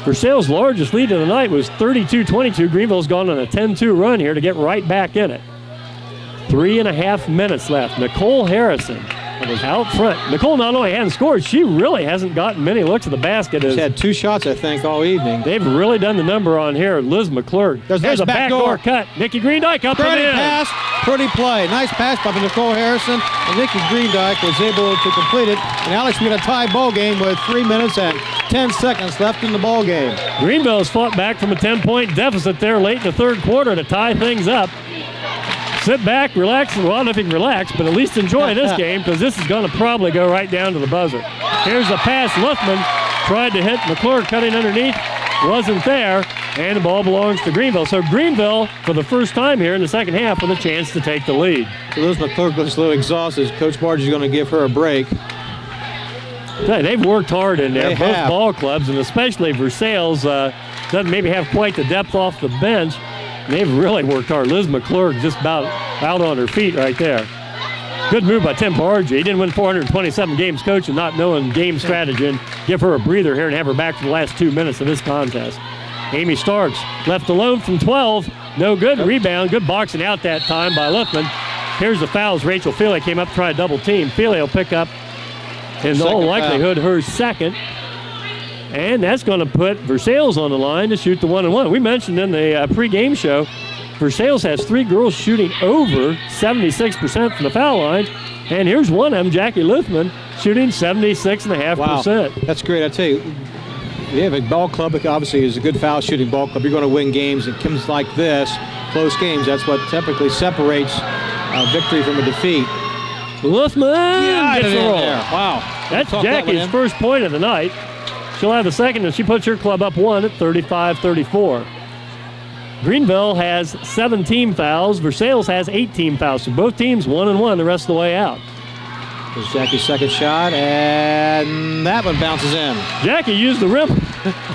Versailles' largest lead of the night was 32-22. Greenville's gone on a 10-2 run here to get right back in it. 3.5 minutes left. Nicole Harrison out front. Nicole not only hadn't scored, she really hasn't gotten many looks at the basket. She's had 2 shots, I think, all evening. They've really done the number on here. Liz McClurg. There's a backdoor cut. Nikki Greendyke up and Pretty in. pass, pretty play. Nice pass by Nicole Harrison. And Nikki Greendyke was able to complete it. And Alex, we got a tie ball game with 3 minutes and 10 seconds left in the ball game. Greenville's fought back from a 10-point deficit there late in the third quarter to tie things up. Sit back, relax, well, I don't know if you can relax, but at least enjoy this game because this is going to probably go right down to the buzzer. Here's the pass. Luthman tried to hit McClure cutting underneath. Wasn't there, and the ball belongs to Greenville. So Greenville, for the first time here in the second half, with a chance to take the lead. So Liz McClure looks a little exhausted. Coach Barge is going to give her a break. They've worked hard in there, They both have. ball clubs, and especially Versailles doesn't maybe have quite the depth off the bench. They've really worked hard. Liz McClure just about out on her feet right there. Good move by Tim Barge. He didn't win 427 games coaching, not knowing game strategy, and give her a breather here and have her back for the last 2 minutes of this contest. Amy Starks left alone from 12. No good. Rebound. Good boxing out that time by Luthman. Here's the fouls. Rachel Feely came up to try a double team. Feely will pick up, in all likelihood, her second. And that's going to put Versailles on the line to shoot the 1-and-1. We mentioned in the pregame show, Versailles has 3 girls shooting over 76% from the foul line. And here's one of them, Jackie Luthman, shooting 76.5%. Wow, that's great. I tell you, we have a ball club that obviously is a good foul shooting ball club. You're going to win games. It comes like this, close games. That's what typically separates victory from a defeat. Luthman gets the roll. Wow. That's Jackie's first point of the night. She'll have the second, and she puts her club up 1 at 35-34. Greenville has 17 fouls. Versailles has 18 fouls. So both teams 1-and-1 the rest of the way out. There's Jackie's second shot, and that one bounces in. Jackie used the rim,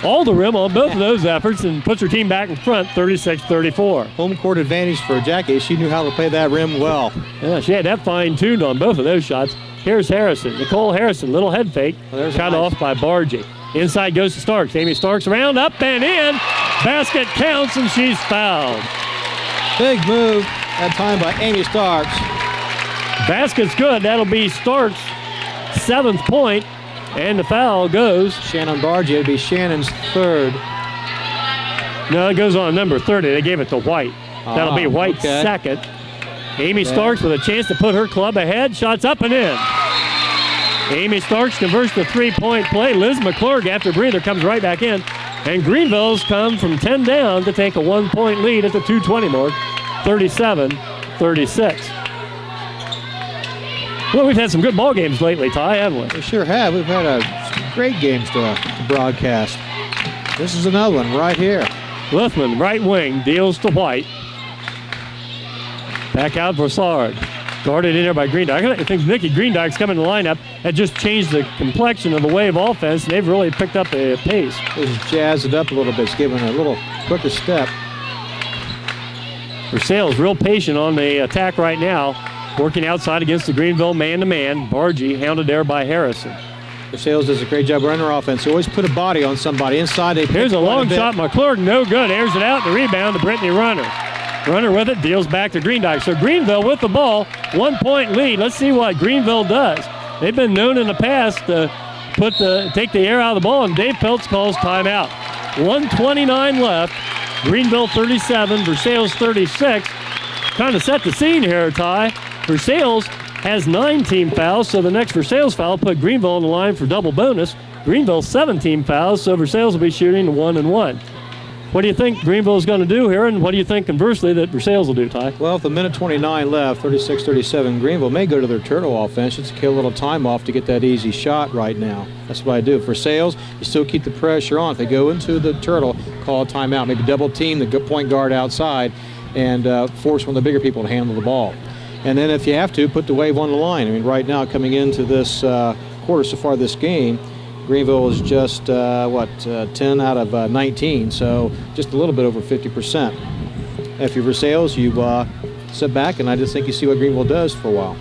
all the rim on both of those efforts, and puts her team back in front 36-34. Home court advantage for Jackie. She knew how to play that rim well. Yeah, she had that fine-tuned on both of those shots. Here's Harrison. Nicole Harrison, little head fake, cut off by Bargy. Inside goes to Starks. Amy Starks around, up and in. Basket counts, and she's fouled. Big move that time by Amy Starks. Basket's good. That'll be Starks' 7th point, and the foul goes. Shannon Bargy. It'll be Shannon's 3rd. No, it goes on number 30. They gave it to White. That'll be White's 2nd. Amy Starks with a chance to put her club ahead. Shots up and in. Amy Starks converts the 3-point play. Liz McClurg, after a breather, comes right back in. And Greenville's come from 10 down to take a 1-point lead at the 2:20 mark, 37-36. Well, we've had some good ball games lately, Ty, haven't we? We sure have. We've had some great games to broadcast. This is another one right here. Luthman, right wing, deals to White. Back out Broussard. Guarded in there by Greendyke. I think Nikki Greendyke's coming to the lineup. That just changed the complexion of the Wave offense, and they've really picked up a pace. Just jazzed it up a little bit. It's given a little quicker step. Versailles real patient on the attack right now, working outside against the Greenville man-to-man. Bargy hounded there by Harrison. Versailles does a great job running her offense. They always put a body on somebody. Inside, they Here's a long shot. McClurg, no good. Airs it out. The rebound to Brittany Runner. Runner with it, deals back to Greendyke. So Greenville with the ball, 1-point lead. Let's see what Greenville does. They've been known in the past to take the air out of the ball, and Dave Peltz calls timeout. 1:29 left. Greenville 37, Versailles 36. Kind of set the scene here, Ty. Versailles has 9 team fouls, so the next Versailles foul put Greenville on the line for double bonus. Greenville 17 fouls, so Versailles will be shooting 1-and-1. What do you think Greenville is going to do here, and what do you think, conversely, that Versailles will do, Ty? Well, with a minute 29 left, 36-37, Greenville may go to their turtle offense just to kill a little time off to get that easy shot right now. That's what I do. For Versailles, you still keep the pressure on. If they go into the turtle, call a timeout. Maybe double team the point guard outside and force one of the bigger people to handle the ball. And then if you have to, put the Wave on the line. I mean, right now, coming into this quarter so far this game, Greenville is just, 10 out of 19, so just a little bit over 50%. If you're Versailles, you sit back, and I just think you see what Greenville does for a while.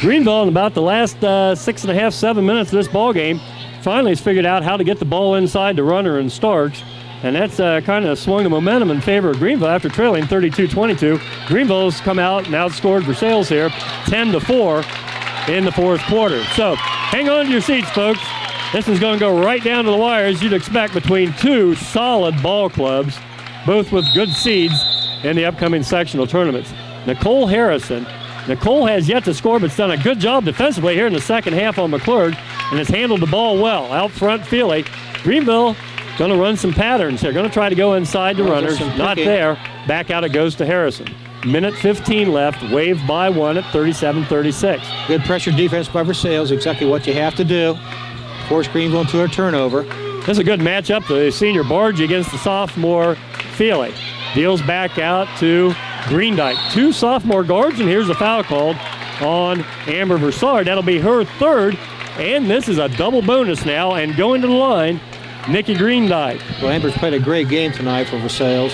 Greenville, in about the last 6.5, 7 minutes of this ball game, finally has figured out how to get the ball inside to Runner and Starks, and that's kind of swung the momentum in favor of Greenville after trailing 32-22. Greenville's come out and outscored Versailles here 10-4. in the fourth quarter. So hang on to your seats, folks. This is going to go right down to the wire, as you'd expect, between two solid ball clubs, both with good seeds in the upcoming sectional tournaments. Nicole Harrison. Nicole has yet to score, but's done a good job defensively here in the second half on McClurg and has handled the ball well. Out front, Feely. Greenville going to run some patterns. They're going to try to go inside the runners. Not there. Back out it goes to Harrison. Minute 15 left. Wave by 1 at 37-36. Good pressure defense by Versailles, exactly what you have to do. Force Greenville into a turnover. This is a good matchup. The senior Barge against the sophomore Feely. Deals back out to Greendyke. Two sophomore guards, and here's a foul called on Amber Versailles. That'll be her third, and this is a double bonus now, and going to the line, Nikki Greendyke. Well, Amber's played a great game tonight for Versailles.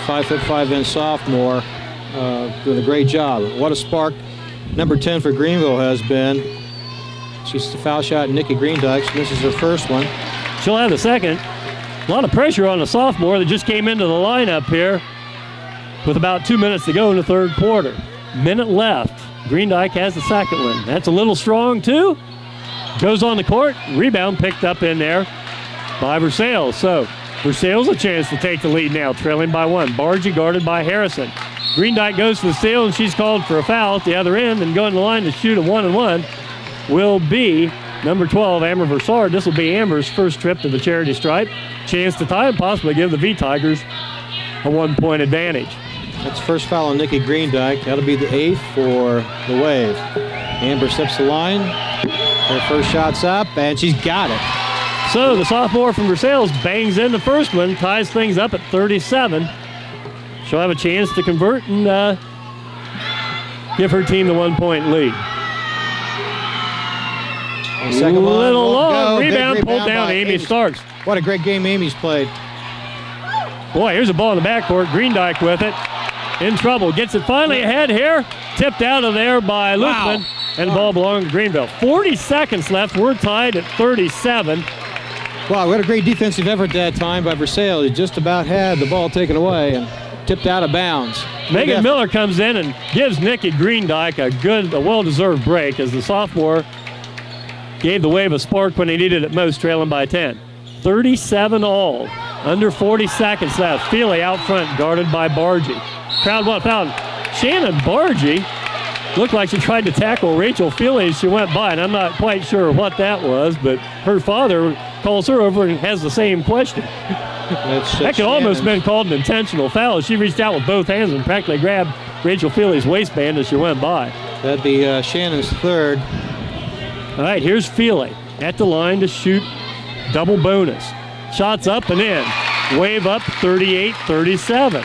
5'5" sophomore, doing a great job. What a spark number 10 for Greenville has been. She's the foul shot, Nikki Greendyke. This is her first one. She'll have the second. A lot of pressure on the sophomore that just came into the lineup here with about 2 minutes to go in the third quarter. Minute left. Greendyke has the second one. That's a little strong, too. Goes on the court. Rebound picked up in there by Versailles. So Versailles a chance to take the lead now, trailing by 1. Bargy guarded by Harrison. Greendyke goes to the steal, and she's called for a foul at the other end, and going to the line to shoot a 1-and-1 will be number 12, Amber Versailles. This will be Amber's first trip to the charity stripe. Chance to tie and possibly give the V-Tigers a 1-point advantage. That's the first foul on Nikki Greendyke. That'll be the 8th for the Wave. Amber steps the line. Her first shot's up, and she's got it. So the sophomore from Versailles bangs in the first one, ties things up at 37. She'll have a chance to convert and give her team the 1-point lead. Second one, little long rebound pulled down. Amy Starks. What a great game Amy's played. Boy, here's a ball in the backcourt. Greendyke with it. In trouble. Gets it finally ahead here. Tipped out of there by Luthman. And the ball belonged to Greenville. 40 seconds left. We're tied at 37. Wow, we had a great defensive effort that time by Versailles. Just about had the ball taken away and tipped out of bounds. Megan Miller comes in and gives Nikki Greendyke a well-deserved break as the sophomore gave the Wave a spark when they needed it most, trailing by 10. 37 all. Under 40 seconds left. Feely out front, guarded by Bargy. Crowd one foul. Shannon Bargy looked like she tried to tackle Rachel Feely as she went by, and I'm not quite sure what that was, but her father calls her over and has the same question. That could almost have been called an intentional foul. She reached out with both hands and practically grabbed Rachel Feely's waistband as she went by. That'd be Shannon's third. All right, here's Feely at the line to shoot double bonus. Shots up and in. Wave up 38-37.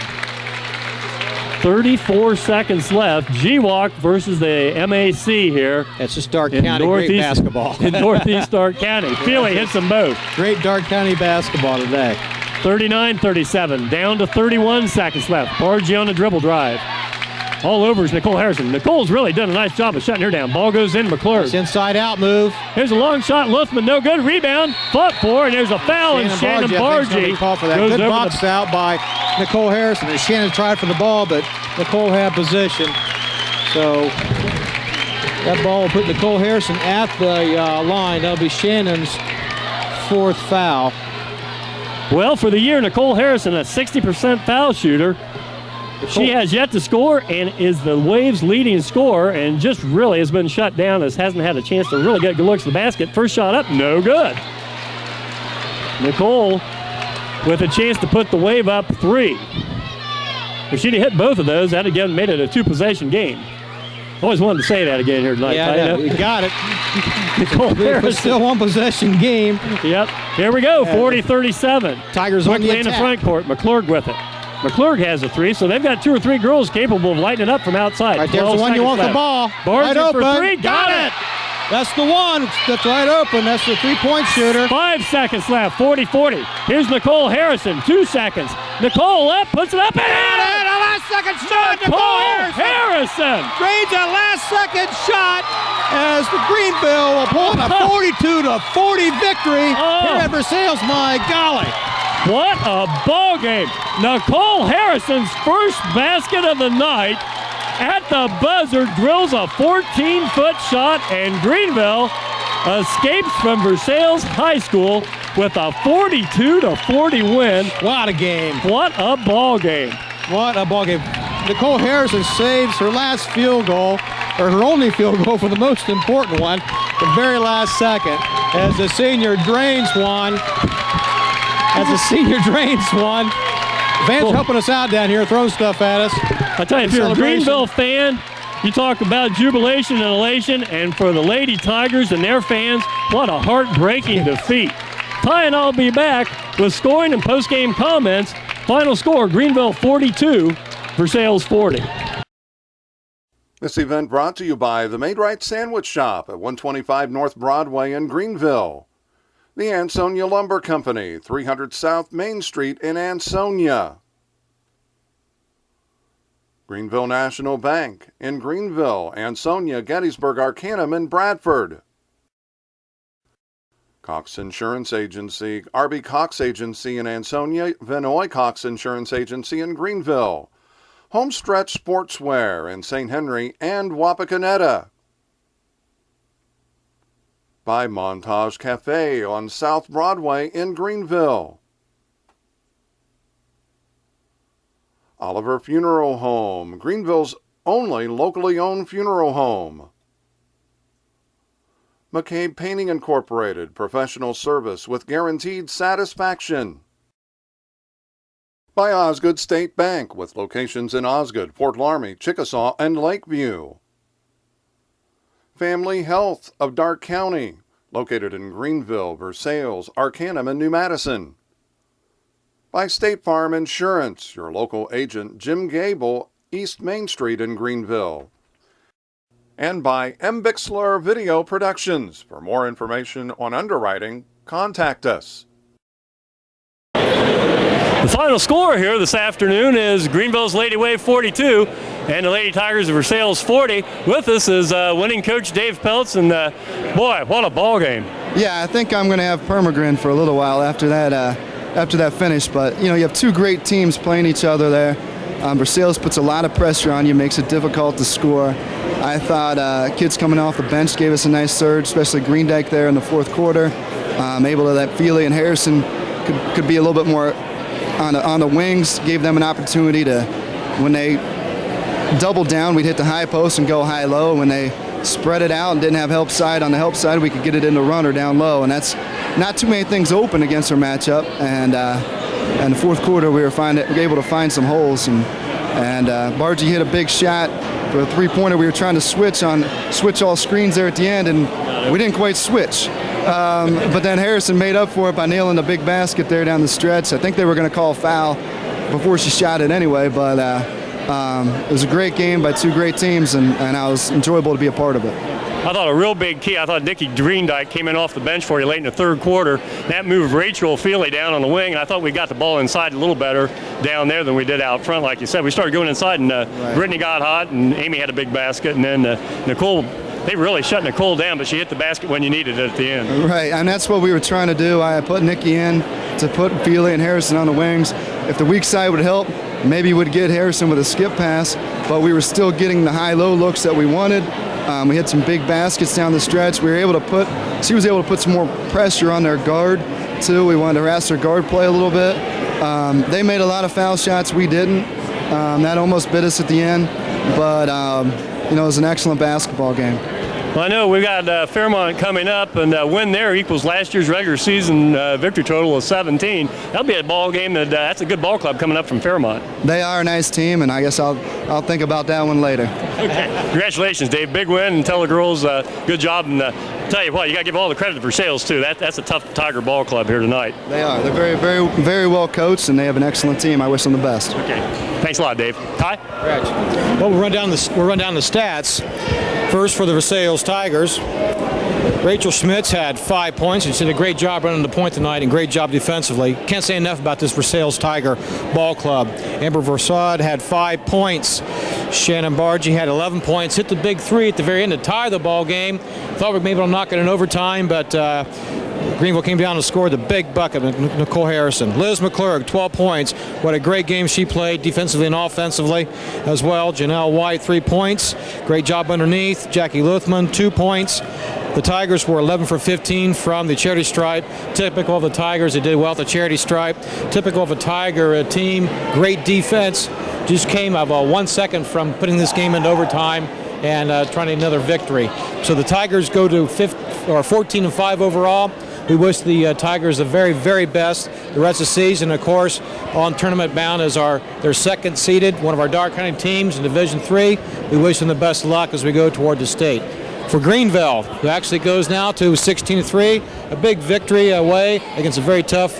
34 seconds left. GWOC versus the MAC here. That's just Darke County. Great basketball. In Northeast Darke County. Feely hits them both. Great Darke County basketball today. 39-37. Down to 31 seconds left. Bargy on the dribble drive. All over is Nicole Harrison. Nicole's really done a nice job of shutting her down. Ball goes in McClure. It's inside out move. Here's a long shot. Luthman, no good. Rebound. Fought for, and there's a foul, and Shannon Bargy called for that. goes Good over box out by Nicole Harrison. And Shannon tried for the ball, but Nicole had position. So that ball will put Nicole Harrison at the line. That'll be Shannon's fourth foul. Well, for the year, Nicole Harrison, a 60% foul shooter. She has yet to score and is the Wave's leading scorer and just really has been shut down as hasn't had a chance to really get good looks at the basket. First shot up, no good. Nicole with a chance to put the Wave up 3. If she'd have hit both of those, that again made it a 2-possession game. Always wanted to say that again here tonight. Yeah, I know. We got it. Nicole Harrison. Still 1-possession game. Yep. Here we go, 40-37. Tigers quickly on the in the attack. front court. McClurg with it. McClurg has a 3, so they've got 2 or 3 girls capable of lighting it up from outside. Right there's the one you want left. the ball. Bargy right open. for 3, got it. That's the one. That's right open. That's the 3-point shooter. 5 seconds left, 40-40. Here's Nicole Harrison, 2 seconds. Nicole up, puts it up and in. A last-second shot. Nicole Harrison. Drains a last-second shot as the Greenville will pull a 42-40 victory here at Versailles. My golly. What a ball game. Nicole Harrison's first basket of the night at the buzzer, drills a 14-foot shot, and Greenville escapes from Versailles High School with a 42-40 win. What a game. What a ball game. What a ball game. Nicole Harrison saves her last field goal, or her only field goal for the most important one, the very last second, as the senior drains one. Fans are helping us out down here, throwing stuff at us. I tell you, if you're a Greenville fan, you talk about jubilation and elation, and for the Lady Tigers and their fans, what a heartbreaking defeat. Ty and I'll be back with scoring and post-game comments. Final score, Greenville 42, Versailles 40. This event brought to you by the Made Right Sandwich Shop at 125 North Broadway in Greenville. The Ansonia Lumber Company, 300 South Main Street in Ansonia. Greenville National Bank in Greenville, Ansonia, Gettysburg, Arcanum, and Bradford. Cox Insurance Agency, RB Cox Agency in Ansonia, Vinoy Cox Insurance Agency in Greenville. Homestretch Sportswear in St. Henry and Wapakoneta. By Montage Cafe on South Broadway in Greenville. Oliver Funeral Home, Greenville's only locally owned funeral home. McCabe Painting Incorporated, professional service with guaranteed satisfaction. By Osgood State Bank, with locations in Osgood, Fort Laramie, Chickasaw, and Lakeview. Family Health of Darke County, located in Greenville, Versailles, Arcanum, and New Madison. By State Farm Insurance, your local agent Jim Gable, East Main Street in Greenville. And by M. Bixler Video Productions. For more information on underwriting, contact us. The final score here this afternoon is Greenville's Lady Wave 42 and the Lady Tigers of Versailles 40. With us is winning coach Dave Peltz, and boy, what a ball game. Yeah, I think I'm going to have Permagrin for a little while after that finish. But, you have two great teams playing each other there. Versailles puts a lot of pressure on you, makes it difficult to score. I thought kids coming off the bench gave us a nice surge, especially Greendyke there in the fourth quarter. Able to let Feely and Harrison could be a little bit more on the wings, gave them an opportunity to, when they doubled down, we'd hit the high post and go high-low. When they spread it out and didn't have help side on the help side, we could get it in the run or down low, and that's not too many things open against our matchup. And in the fourth quarter, we were able to find some holes, and Bargy hit a big shot for a three-pointer. We were trying to switch all screens there at the end, and we didn't quite switch. But then Harrison made up for it by nailing the big basket there down the stretch. I think they were going to call a foul before she shot it anyway, but it was a great game by two great teams, and it was enjoyable to be a part of it. I thought a real big key, I thought Nikki Greendyke came in off the bench for you late in the third quarter. That moved Rachel Feely down on the wing, and I thought we got the ball inside a little better down there than we did out front, like you said. We started going inside, and Brittany got hot, and Amy had a big basket, and then Nicole, they really shut Nicole down, but she hit the basket when you needed it at the end. Right, and that's what we were trying to do. I put Nikki in to put Feely and Harrison on the wings. If the weak side would help, maybe we'd get Harrison with a skip pass, but we were still getting the high-low looks that we wanted. We had some big baskets down the stretch. She was able to put some more pressure on their guard, too. We wanted to harass their guard play a little bit. They made a lot of foul shots. We didn't. That almost bit us at the end, but it was an excellent basketball game. Well, I know we've got Fairmont coming up, and win there equals last year's regular season victory total of 17. That'll be a ball game. That's a good ball club coming up from Fairmont. They are a nice team, and I guess I'll think about that one later. Okay. Congratulations, Dave. Big win, and tell the girls good job. And tell you what, you got to give all the credit to Versailles, too. That's a tough Tiger ball club here tonight. They are. They're very, very, very well coached, and they have an excellent team. I wish them the best. Okay. Thanks a lot, Dave. Ty? Right. Well, we'll run down the stats. First for the Versailles Tigers, Rachel Schmitz had 5 points. She did a great job running the point tonight and great job defensively. Can't say enough about this Versailles Tiger ball club. Amber Versailles had 5 points. Shannon Bargy had 11 points, hit the big three at the very end to tie the ball game. Thought we'd be able to knock it in overtime, but Greenville came down and scored the big bucket with Nicole Harrison. Liz McClurg, 12 points. What a great game she played defensively and offensively as well. Janelle White, 3 points. Great job underneath. Jackie Luthman, 2 points. The Tigers were 11 for 15 from the charity stripe. Typical of the Tigers, they did well at the charity stripe. Typical of a Tiger team. Great defense. Just came of 1 second from putting this game into overtime and trying to another victory. So the Tigers go to 14-5 overall. We wish the Tigers the very, very best the rest of the season. Of course, on tournament bound is their second seeded, one of our Darke County teams in Division III. We wish them the best of luck as we go toward the state. For Greenville, who actually goes now to 16-3, a big victory away against a very tough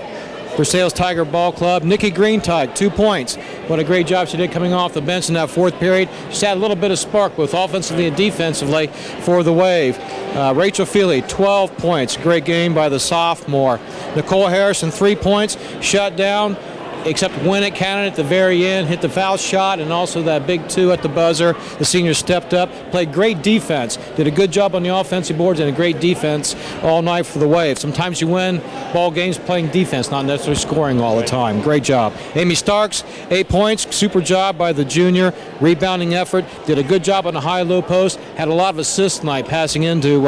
Versailles Tiger Ball Club. Nikki Greentide, 2 points. What a great job she did coming off the bench in that fourth period. She had a little bit of spark both offensively and defensively for the Wave. Rachel Feely, 12 points. Great game by the sophomore. Nicole Harrison, 3 points. Shut down, except when it counted at the very end, hit the foul shot, and also that big 2 at the buzzer. The senior stepped up, played great defense, did a good job on the offensive boards, and a great defense all night for the Wave. Sometimes you win ball games playing defense, not necessarily scoring all the time. Great job. Amy Starks, 8 points. Super job by the junior. Rebounding effort, did a good job on the high-low post, had a lot of assists tonight, passing into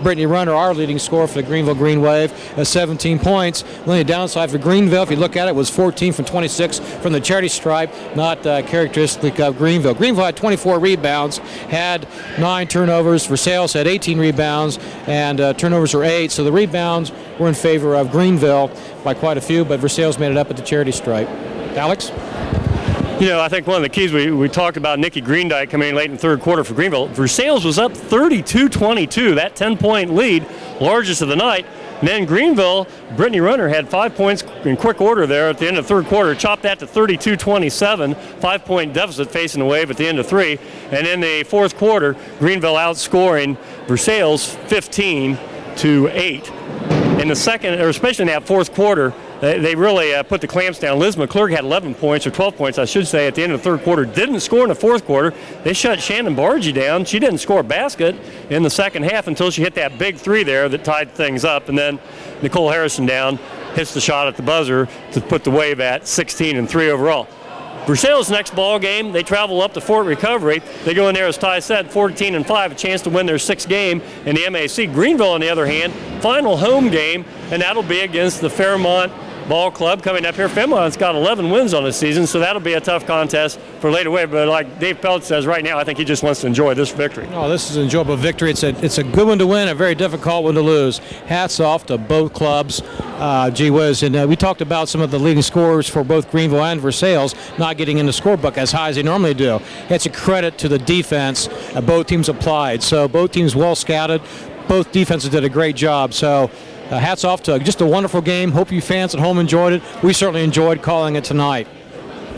Brittany Runner, our leading scorer for the Greenville Green Wave, at 17 points. The only downside for Greenville, if you look at it, was 14 from 26 from the charity stripe, not characteristic of Greenville. Greenville had 24 rebounds, had 9 turnovers. Versailles had 18 rebounds, and turnovers were 8. So the rebounds were in favor of Greenville by quite a few, but Versailles made it up at the charity stripe. Alex? You know, I think one of the keys we talked about Nikki Greendike coming in late in the third quarter for Greenville. Versailles was up 32-22, that 10-point lead, largest of the night. And then Greenville, Brittany Runner had 5 points in quick order there at the end of the third quarter, chopped that to 32-27, 5-point deficit facing the Wave at the end of 3. And in the fourth quarter, Greenville outscoring Versailles 15-8. In the second, or especially in that fourth quarter, they really put the clamps down. Liz McClurg had 11 points, or 12 points, I should say, at the end of the third quarter. Didn't score in the fourth quarter. They shut Shannon Bargy down. She didn't score a basket in the second half until she hit that big 3 there that tied things up. And then Nicole Harrison down, hits the shot at the buzzer to put the Wave at 16-3 overall. Versailles' next ball game, they travel up to Fort Recovery. They go in there, as Ty said, 14-5, a chance to win their 6th game in the MAC. Greenville, on the other hand, final home game, and that'll be against the Fairmont Ball Club coming up here. Fairmont's got 11 wins on the season, so that'll be a tough contest for Lady Wave. But like Dave Pelt says right now, I think he just wants to enjoy this victory. Oh, this is an enjoyable victory. It's a good one to win, a very difficult one to lose. Hats off to both clubs. Gee whiz. And we talked about some of the leading scorers for both Greenville and Versailles not getting in the scorebook as high as they normally do. It's a credit to the defense both teams applied. So both teams well scouted. Both defenses did a great job. So hats off to just a wonderful game. Hope you fans at home enjoyed it. We certainly enjoyed calling it tonight.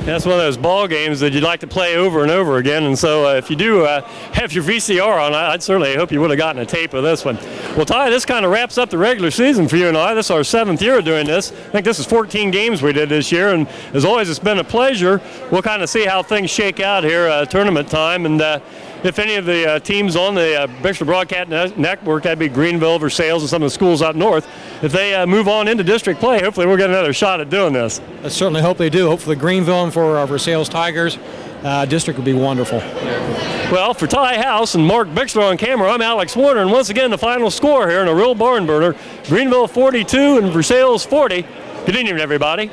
That's one of those ball games that you'd like to play over and over again. And so if you do have your VCR on, I'd certainly hope you would have gotten a tape of this one. Well, Ty, this kind of wraps up the regular season for you and I. This is our 7th year of doing this. I think this is 14 games we did this year. And as always, it's been a pleasure. We'll kind of see how things shake out here tournament time. And if any of the teams on the Bixler Broadcast Network, that'd be Greenville, Versailles, and some of the schools up north, if they move on into district play, hopefully we'll get another shot at doing this. I certainly hope they do. Hopefully Greenville and for our Versailles Tigers district would be wonderful. Well, for Ty House and Mark Bixler on camera, I'm Alex Warner, and once again the final score here in a real barn burner, Greenville 42 and Versailles 40. Good evening, everybody.